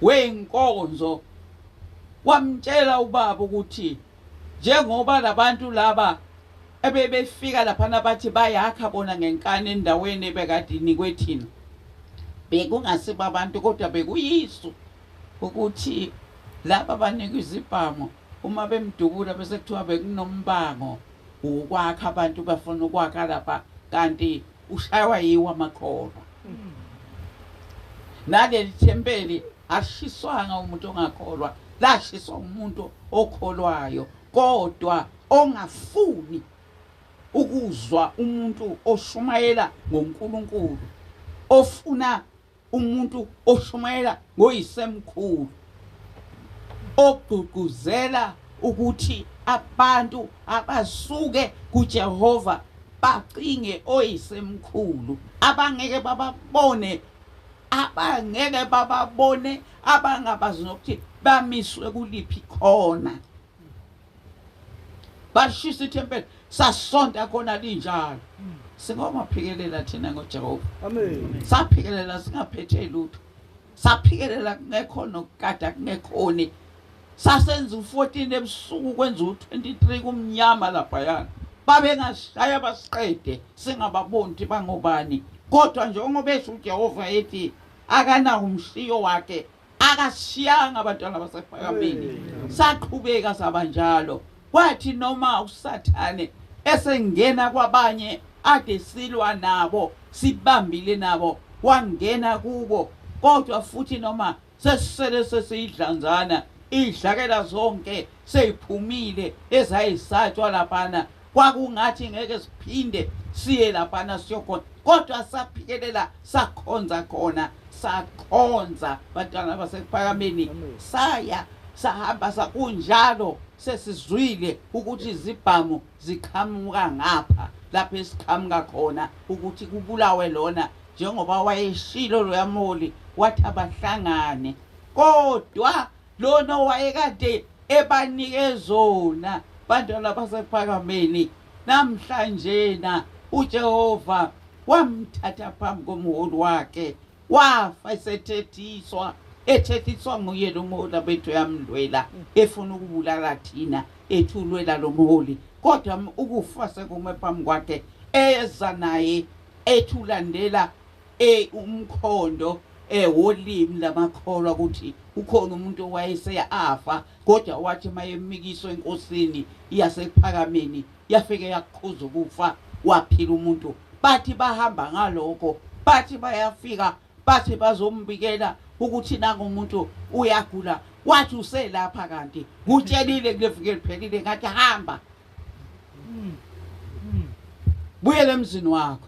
wenkonzo wamtshela ubaba ukuthi njengoba labantu laba ebebefika lapha bathi bayakha bona ngenkani endaweni ebekade inikwe thina, bekungasiba abantu kodwa bekuyisu ukuthi laba banikwa izibhamu uma bemdubula bese kuthiwa bekunombango ukwakha abantu bafuna ukwakha lapha kanti ushaywa yiwo amakholwa. Naleli thempeli ashiswanga umuntu ongakholwa, lashiswa umuntu okholwayo kodwa ongafuni ukuzwa umuntu oshumayela ngoNkulunkulu, ofuna umuntu oshumayela ngoyisemkhulu, ogqugquzela ukuthi abantu abasuke kuJehova bacinge oyisemkhulu, abangeke bababone abangabazi nokuthi bamiswe kuliphi khona. Bashisa ithempeli sasonta khona linjalo. Singomaphikelela thina ngoJehova. Amen. Saphikelela singaphethe lutho. Saphikelela kungekho nokukada kungekhoni. Sasenza u14 ebusuku kwenza u23 kumnyama lapha yana. Babengashaya basiqede singababoni bangobani. Kodwa njengoba esho uJehova ethi akana umshiyo wakhe akashiyanga abantwana basephakameni. Saqhubeka sabanjalo. Kwathi noma uSathane esengena kwabanye ade silwa nabo sibambile nabo wangena kubo, kodwa futhi noma sesisele sesiyidlanzana idlakela zonke seyiphumile ezayisatshwa laphana, kwakungathi ngeke siphinde siye laphana siyokhona, kodwa saphikelela sakhonza khona, sakhonza bantwana basephakameni. Saya sahamba sakunjalo sesizwile ukuthi izibhamu ziqhamuka ngapha lapho esiqhamuka khona ukuthi kubulawe lona, njengoba wayeshilo loyamoli wathi abahlangane, kodwa lona wayekade ebanikezona bantwana basephakameni. Namhlanje na uJehova wamthatha phambi komholi wakhe, wafa ethethiswa nguye lo mholi bethu yamndwela, efuna ukubulala thina ethulwela lo mholi, kodwa ukufa sekume phambi kwakhe eza naye ethulandela umkhondo wolimi lamakholwa ukuthi ukhona umuntu owayeseya afa, kodwa wathi mayemikiswa enkosini yasephakameni yafike yakukhuza ukufa waphila umuntu. Bathi bahamba ngalokho, bathi bayafika, bathi bazombikela ukuthi nangu umuntu uyagula, wathi uselapha kanti ngutshelile kulevike liphelile ngathi hamba buyele emzini wakho.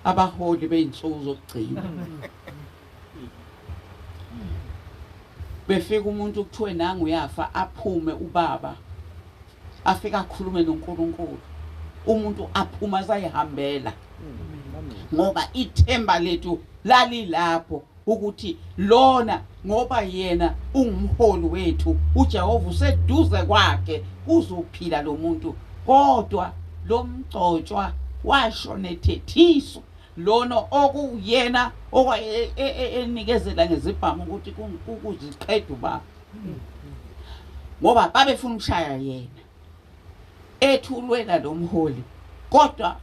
Abaholi bey'nsuku zokugcina befika umuntu kuthiwe nangu uyafa, aphume ubaba afika akhulume noNkulunkulu, umuntu aphuma sayihambela, ngoba ithemba lethu lalilapho ukuthi lona ngoba yena ungumholi wethu uJehova useduze kwakhe uzophila lo muntu. Kodwa lo mgcotshwa washona ethethiswa, lona okuyena enikezela ngezibhamu ukuthi kuziqeda ubaba, ngoba babefuna ukushaya yena ethulwela lo mholi. Kodwa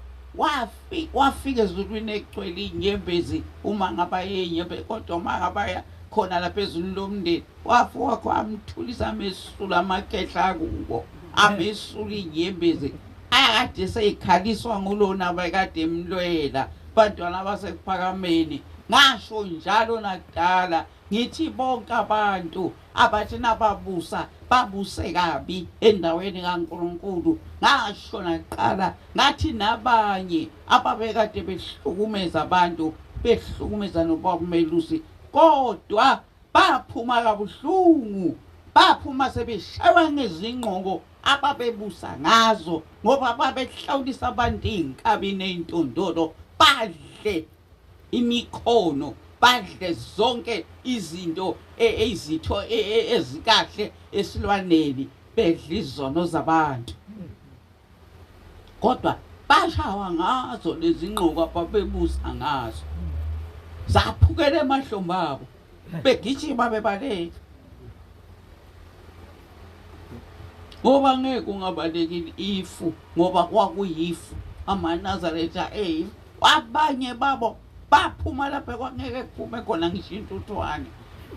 wafika ezulwini egcwele inyembezi, uma ngaba yenyembe, kodwa uma ngaba khona lapha ezulwini lomndeni wafuka kwamthulisa amesulu amakehla kubo, amesulu inyembezi akade seyikhaliswa ngulona bekade emlwela bantwana basephakameni. Ngasho njalo nakudala ngithi bonke abantu abathi nababusa babuse kabi endaweni kaNkulunkulu. Ngasho naqala ngathi nabanye ababekade behlukumeza abantu, behlukumeza nobabumelusi, kodwa baphuma kabuhlungu, baphuma sebeshawa ngezingqoko ababebusa ngazo, ngoba babehlawulisa abantu iy'nkabi ney'ntondolo, badle imikhono, badle zonke izinto izitho ezikahle esilwaneni, bedla izono zabantu. Kodwa bashawa ngazo lezi ngqoko ababebusa ngazo, zaphukela emahlombe abo, begijima bebaleka, ngoba ngeke ungabalekile ifu, ngoba kwakuyifu amaNazaretha abanye babo baphuma lapha kwangeke kuphume khona ngisho intuthwane.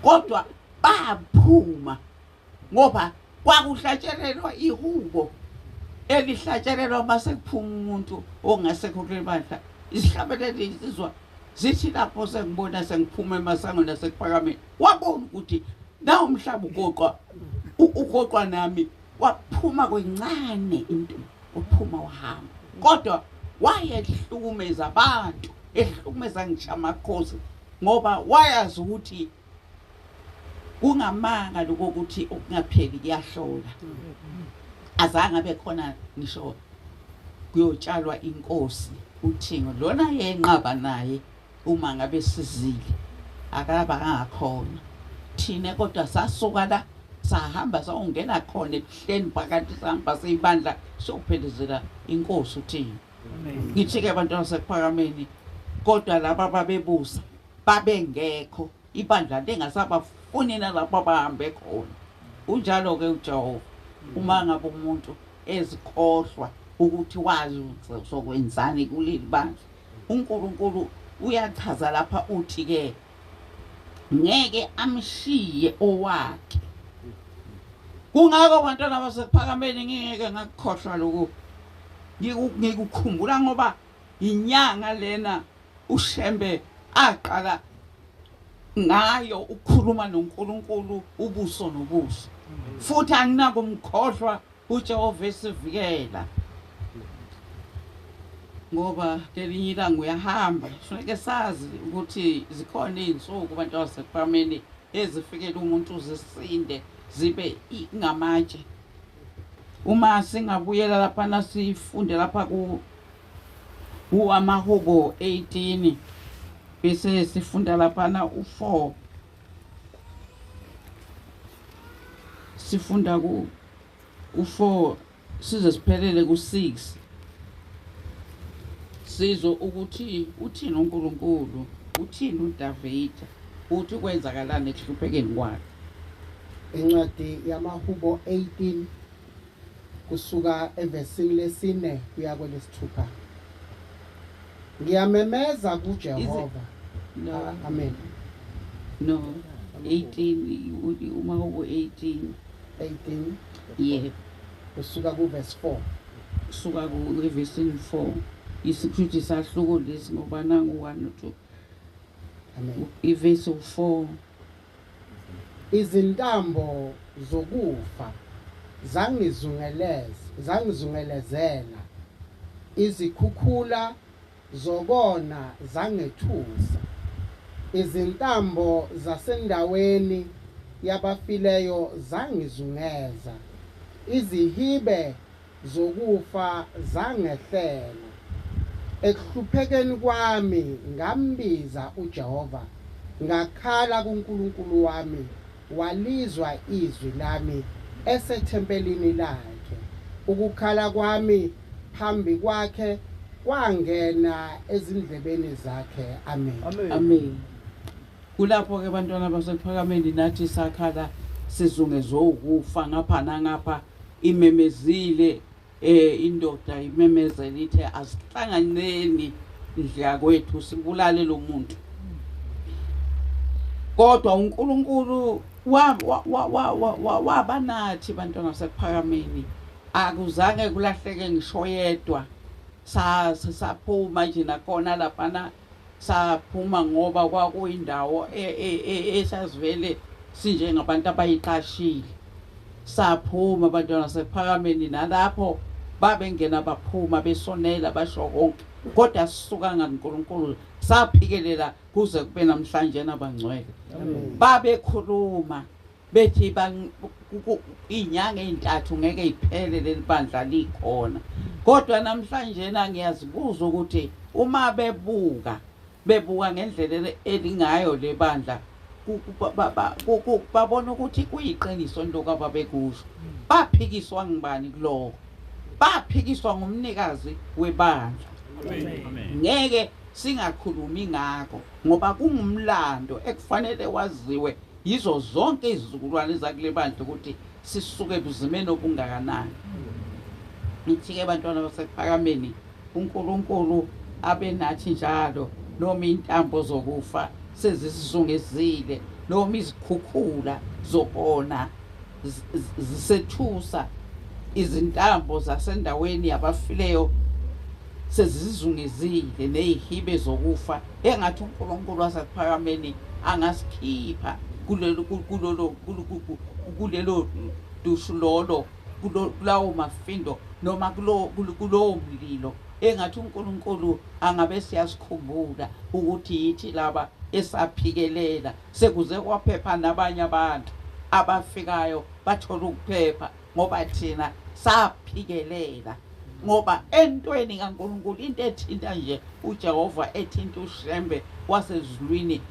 kodwa baphuma ngoba kwakuhlatshelelwa ihubo elihlatshelelwa mase kuphuma umuntu ongasekho kule bandla. Isihlabelelo insizwa zithi lapho sengibona sengiphuma emasangweni nasekuphakameni wabona ukuthi na umhlaba ugoqwa nami waphuma kwencane into uphuma wahamba, kodwa wayehlukumeza abantu, ehlukumeza ngisho amakhosi ngoba wayazi ukuthi kungamanga lokuthi okungapheli kuyahlola. Azange abe khona ngisho kuyotshalwa inkosi uThingo lona yenqaba naye uma ngabe sizile akaba ngakhona. Thina kodwa sasuka la sahamba sawungena khona ebuhleni phakathi sahamba seyibandla sophelezela inkosi uThingo. Ngithi ke abantwana sekuphakameni kodwa laba babebusa babengekho, ibandla lengasabafuni nalapho abahambe khona. Unjalo ke uJehova uma ngabe umuntu ezikhohlwa ukuthi wazi sokwenzani kuleli bandla, uNkulunkulu uyachaza lapha uthi ke ngeke amshiye owakhe. Kungako abantwana basekuphakameni ngeke ngakukhohlwa lokho, ngikukhumbula ngoba inyanga lena uShembe aqala ngayo ukukhuluma noNkulunkulu ubuso nobuso, futhi anginako umkhohlwa uJehova esivikela ngoba lelinye ilanga uyahamba. Kufanele sazi ukuthi zikhona izinsuku abantu basekuphakameni ezifikela umuntu zisinde zibe ngamatshe. Uma singabuyela lapha nasifunde lapha uAmahubo 18 bese sifunda lapha na u4, sifunda u4 size siphelele ku6, sizo ukuthi uthini uNkulunkulu, uthini uDavida, uthi kwenzakalani ekuhluphekeni kwakhe. Incwadi yamaHubo 18 kusuka evesini lesi4 kuya kwelesi6. Ngiyamemeza kuJehova. No, Amen. no, 18 uMahubo 18 kusuka kuverse 4. suka ku-verse 4 isikhrithi sahluko lesi ngoba nangu 1 no 2. Amen. Iverse 4. Izintambo zokufa zangizungelezela, izikhukhula zokona zangethusa. Izintambo zasendaweni yabafileyo zangizungeza, izihibe zokufa zangehlela. Ekuhluphekeni kwami ngambiza uJehova, ngakhala kuNkulunkulu wami, walizwa izwi lami esethempelini lakhe. Ukukhala kwami phambi kwakhe kwangena ezindlebeni zakhe. Amen. Amen. Kulapho ke bantwana basekuphakameni nathi sakhala sizungezwe ukufa ngapha nangapha, imemezile indoda imemezela ithi asihlanganeni ndla kwethu sibulale lo muntu. Kodwa uNkulunkulu wabanathi bantwana basekuphakameni, akuzange kulahleke ngisho yedwa. Saphuma nje nakhona laphana saphuma ngoba kwakuyindawo esazivele sinjengabantu abayiqashile. Saphuma abantwana basekuphakameni nalapho babengena baphuma besonela basho konke, kodwa sisuka ngaNkulunkulu saphikelela kuze kube namhlanje nabangcwele. Babekhuluma bethi inyanga ezintathu ngeke iphele leli bandla likhona, kodwa namhlanje ngiyazibuza ukuthi uma bebuka ngendlela elingayo le bandla babona ukuthi kuyiqiniso into ababekusho. Baphikiswa ngibani kuloko? Baphikiswa ngumnikazi webandla. Ngeke singakhulumi ngakho ngoba kungumlando ekufanele waziwe yizo zonke izizukulwane zakule bandla ukuthi sisuke ebuzimeni obungakanani. Ngithi ke bantwana basekuphakameni uNkulunkulu abe nathi njalo noma intambo zokufa sezisizungezile, noma izikhukhula zokona zisethusa izintambo zasendaweni yabafileyo sezizungezile nezihibe zokufa engathi uNkulunkulu wasephakameni angasikhipha kulelo dushu lolo kulawo mafindo noma kulowo mlilo engathi uNkulunkulu angabe siyasikhumbula ukuthi yithi laba esaphikelela sekuze kwaphepha nabanye abantu abafikayo bathola ukuphepha ngoba thina saphikelela ngoba entweni kaNkulunkulu into ethinta nje uJehova ethinta uShembe wasezulwini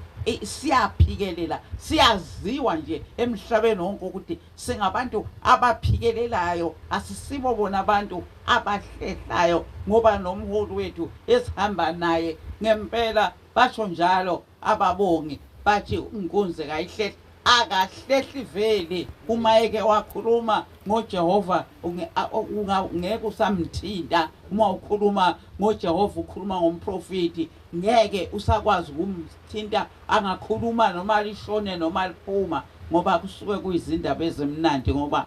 siyaphikelela siyaziwa nje emhlabeni wonke ukuthi singabantu abaphikelelayo asisibo bona abantu abahlehlayo ngoba nomholi wethu esihamba naye ngempela basho njalo ababongi bathi inkunzi kayihlehla akahlehli vele uma eke wakhuluma ngoJehova ngeke usamthinta uma ukhuluma ngoJehova ukhuluma ngomprofeti ngeke usakwazi ukumthinta angakhuluma noma lishone noma liphuma ngoba kusuke kuyizindaba ezimnandi ngoba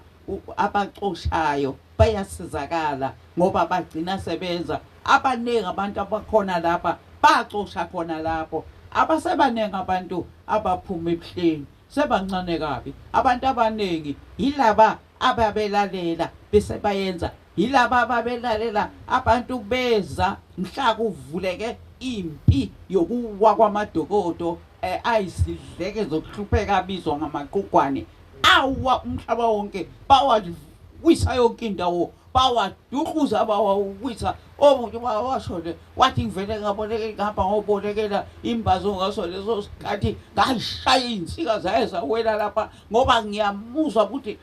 abacoshayo bayasizakala ngoba bagcina sebenza abaningi abantu abakhona lapha bacosha khona lapho abasebaningi abantu abaphuma ebuhleni sebancane kabi abantu abaningi yilaba ababelalela bese bayenza yilaba ababelalela abantu beza mhla kuvuleke impi yokuwa kwamadokodo ayisidleke zokuhlupheka abizwa ngamaqugwane awa umhlaba wonke bawawisa yonke indawo bawadukuza abawawisa omuntu bawashone wathi ngivele ngaboleke ngapha ngobolekela imbazo ngaso leso sikhathi ngashaya insika zaye zawela lapha ngoba ngiyamuzwa ukuthi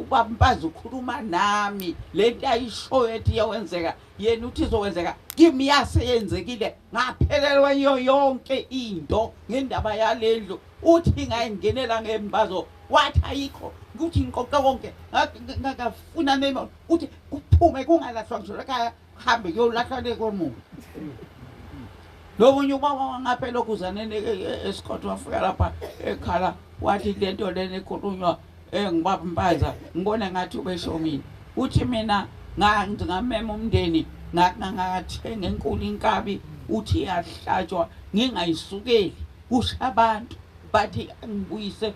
ubambazi ukhuluma nami lento ayishoyo ethi yawenzeka yena uthi izowenzeka kimi yaseyenzekile ngaphelelwa yonke into ngendaba yalendlu uthi ngayingenela ngembazo wathi ayikho ukuthi ngiqoqa konke ngakafuna nemo uthi kuphume kungalahlwa ngisho ekhaya hambe kuyolahla lekomuntu lomunye ubaba ngaphe lokuzanene esikhothi wafika lapha ekhala wathi lento lena ekhulunywa ngibaba Mpanza ngibona ngathi ubeshomini uthi mina ngamema umndeni ngathenga enkulu inkabi uthi yahlatshwa ngingayisukeli kusha abantu bathi ngibuyise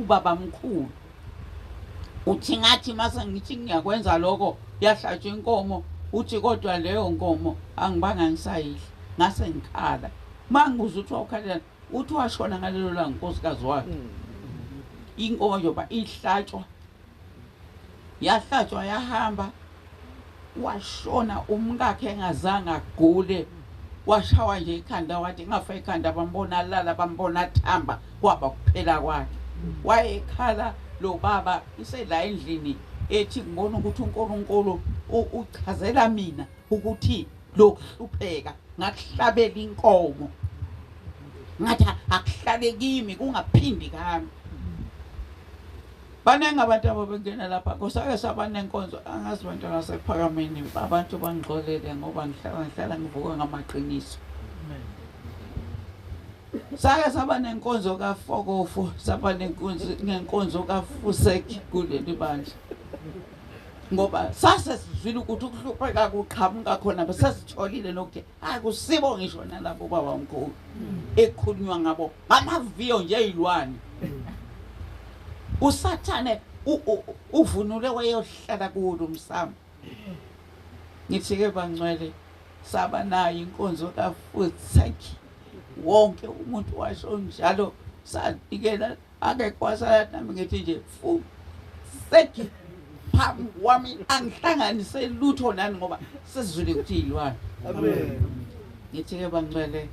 ubaba mkhulu uthi ngathi mase ngithi ngiyakwenza lokho yahlatshwa inkomo uthi kodwa leyo nkomo angibanga ngisayidla ngase ngikhala mangibuza uthi wawukhalela uthi washona ngalelo langa nkosikazi wakhe inkomo njoba ihlatshwa yahlatshwa yahamba washona umkakhe engazange agule washawa nje ikhanda wathi ngafa ikhanda bambona lala bambona thamba kwaba kuphela kwakhe wayekhala lo baba isela endlini ethi ngibona ukuthi uNkulunkulu uchazela mina ukuthi lokuhlupheka ngakuhlabela inkomo ngathi akuhlabe kimi kungaphindi kami baningi abantu ababengena lapha kusake sabanenkonzo angazi bantwana basephakameni abantu bangixolele ngoba ngihlala ngivuka ngamaqiniso sake sabanenkonzo kaFokofu sabanenkonzo kaFuseki kuleli bandla ngoba sase sizwile ukuthi ukuhlupheka kuqhamuka khona besasitholile nokuthi akusibo ngisho nalabo baba omkhulu ekhulunywa ngabo ngamaviyo nje izilwane usathane uvunule wayohlala kulo umsamo ngithi ke bangcwele saba nayo inkonzo kaFuseki wonke umuntu washo njalo sanikela ake kwasala nami ngithi nje Fuseki phambi wami angihlanganise lutho nani ngoba sesizwile ukuthi izilwane amen ngithi ke bangcwele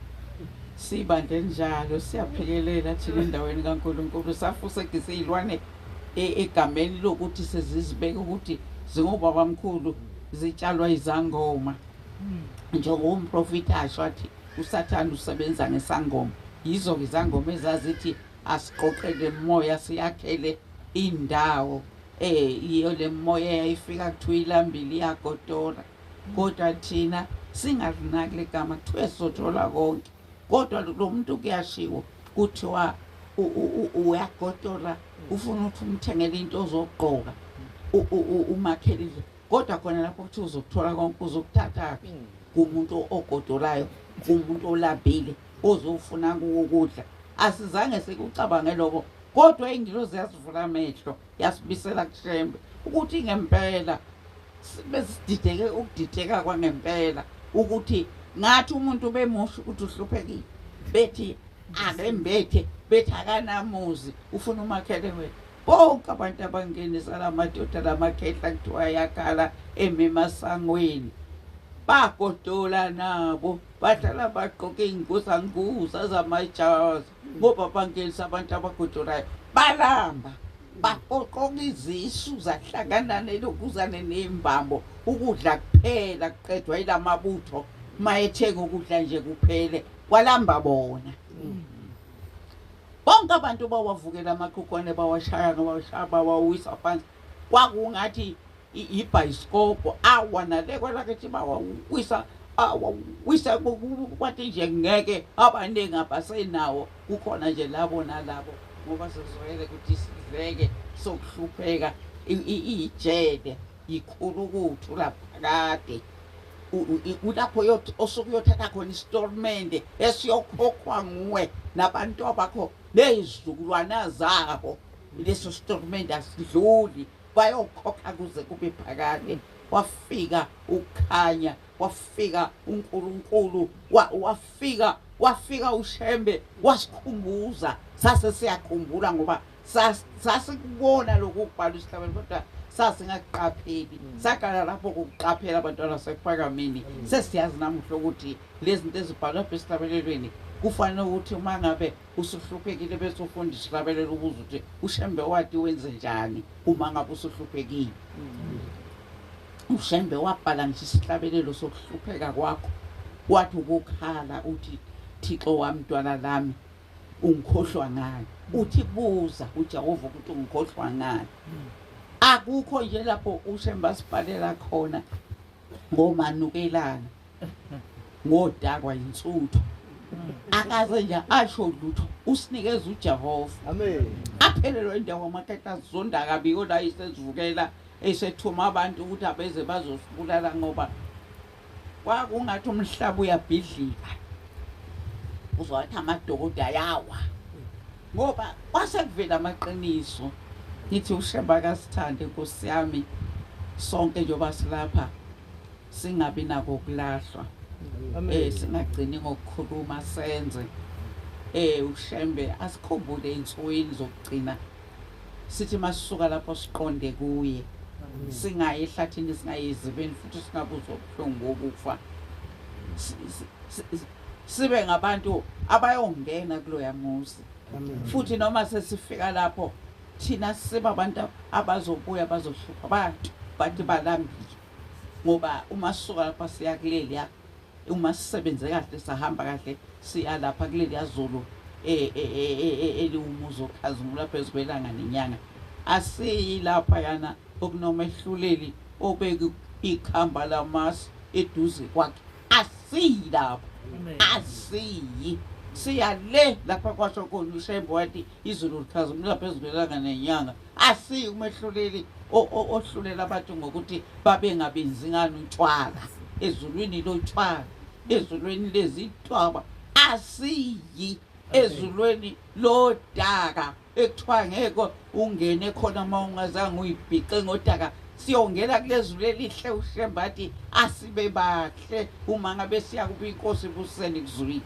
sibande njalo siyaphekelela thina endaweni kaNkulunkulu safusekise izilwane egameni lokuthi sezizibeke ukuthi zingobaba mkhulu zitshalwa izangoma njengoba umprofeti asho athi uSathane usebenza ngesangoma yizo izangoma ezazithi asiqoqele moya siyakhele indawo iyo le moya yayifika kuthiwa ilambili yagotora kodwa thina singalinaki legama kuthiwe sothola konke kodwa lo muntu kuyashiwo kuthiwa uyagotola ufuna ukuthi umthengele into ozogqoka umakhele indlu kodwa khona lapho kuthi uzokuthola konke uzokuthathaphi kumuntu ogodolayo kumuntu olabile ozofuna kuwo ukudla asizange sikucabange lokho kodwa ingilozi yasivula amehlo yasibisela kushembe ukuthi ngempela besidideke ukudideka kwangempela ukuthi ngathi umuntu bemusha ukuthi uhluphekile bethi akembethe bethi akanamuzi ufuna umakhele wena bonke abantu abangenisa lamadoda lamakhehla kuthiwa yakhala ememasangweni bagodola nabo bahlala bagqoke iy'nguzanguza zamajazi ngoba bangenisa abantu abagodolayo balamba baqoqoka izisu zahlangana nelokuzane ney'mbambo ukudla kuphela kuqedwa yila mabutho mayethenga ukudla nje kuphele kwalamba bona bonke abantu bawavukela amakhukhwane bawashaya bawawisa phansi kwakungathi ibhayisikobho awa nale kwalakithi bawawisa kwathi nje ngeke abaningi abasenawo kukhona nje labo nalabo ngoba sizwele ukuthi isidleke sokuhlupheka ijele yikhulukuthu lapha kade kulapho osuke uyothatha khona istormende esiyokhokhwa nguwe nabantu abakho nezizukulwana zabo leso stormende asidluli bayokhokha kuze kube phakade wafika ukhanya wafika uNkulunkulu wafika ushembe wasikhumbuza sase siyakhumbula ngoba sasikubona lokubhala isihlabelo kodwa sasingaqapheli sakala lapho ukuqaphela abantwana sekuphakamini sesiyazi namuhla ukuthi lezi zinto ezibhalwa apha esihlabelelweni kufanele ukuthi uma ngabe usuhluphekile bese ufundisa isihlabelelo ubuze ukuthi ushembe wathi wenze njani uma ngabe usuhluphekile ushembe wabhala nje isihlabelelo sokuhlupheka kwakho wathi ukukhala uthi Thixo wami mntwana lami ungikhohlwa ngani uthi buza uJehova ukuthi ungikhohlwa ngani akukho nje lapho ushembe asibhalela khona ngomanukelana ngodakwa insuthu akaze nje asho lutho usinikeza uJehova Amen. aphelelwe indawo amakhehla zonda kabi kodwa isezivukela esethuma abantu ukuthi abeze bazosibulala ngoba kwakungathi umhlaba uyabhidlika uzowathi amadokoda yawa ngoba kwasekuvela amaqiniso ngithi ushembe akasithande Nkosi yami sonke njengoba silapha singabi nako ukulahlwa singagcini ngokukhuluma senze ushembe asikhumbule insukwini zokugcina sithi masisuka lapho siqonde kuye singayi ehlathini singayi ezibeni futhi singabuzwa ubuhlungu bokufa sibe ngabantu abayongena kuloya muzi futhi noma sesifika lapho thina siba abantu abazobuya bazohlupha abantu bathi balambile ngoba uma sisuka lapha siya kuleli uma sisebenze kahle sahamba kahle siya lapha kuleli yazulu eliwumuzi okhazimula phezu kwelanga nenyanga asiyilapha yana okunomehluleli obeka ikhamba lamasi eduze kwakhe asiyilapha asiyi siyale lapha kwasho khona ushembe wathi izulu likhazimula phezu kwelanga nenyanga asiyi umehluleli ohlulela abantu ngokuthi babe ngabenzi ngani utshwala ezulwini lotshwala ezulwini lezitwaba asiyi ezulweni lodaka ekuthiwa ngeke ungene khona uma ungazange uyibhice ngodaka siyongena kulezulu elihle ushembe athi asibe bahle uma ngabe siya kuba inkosi buseni kuzwini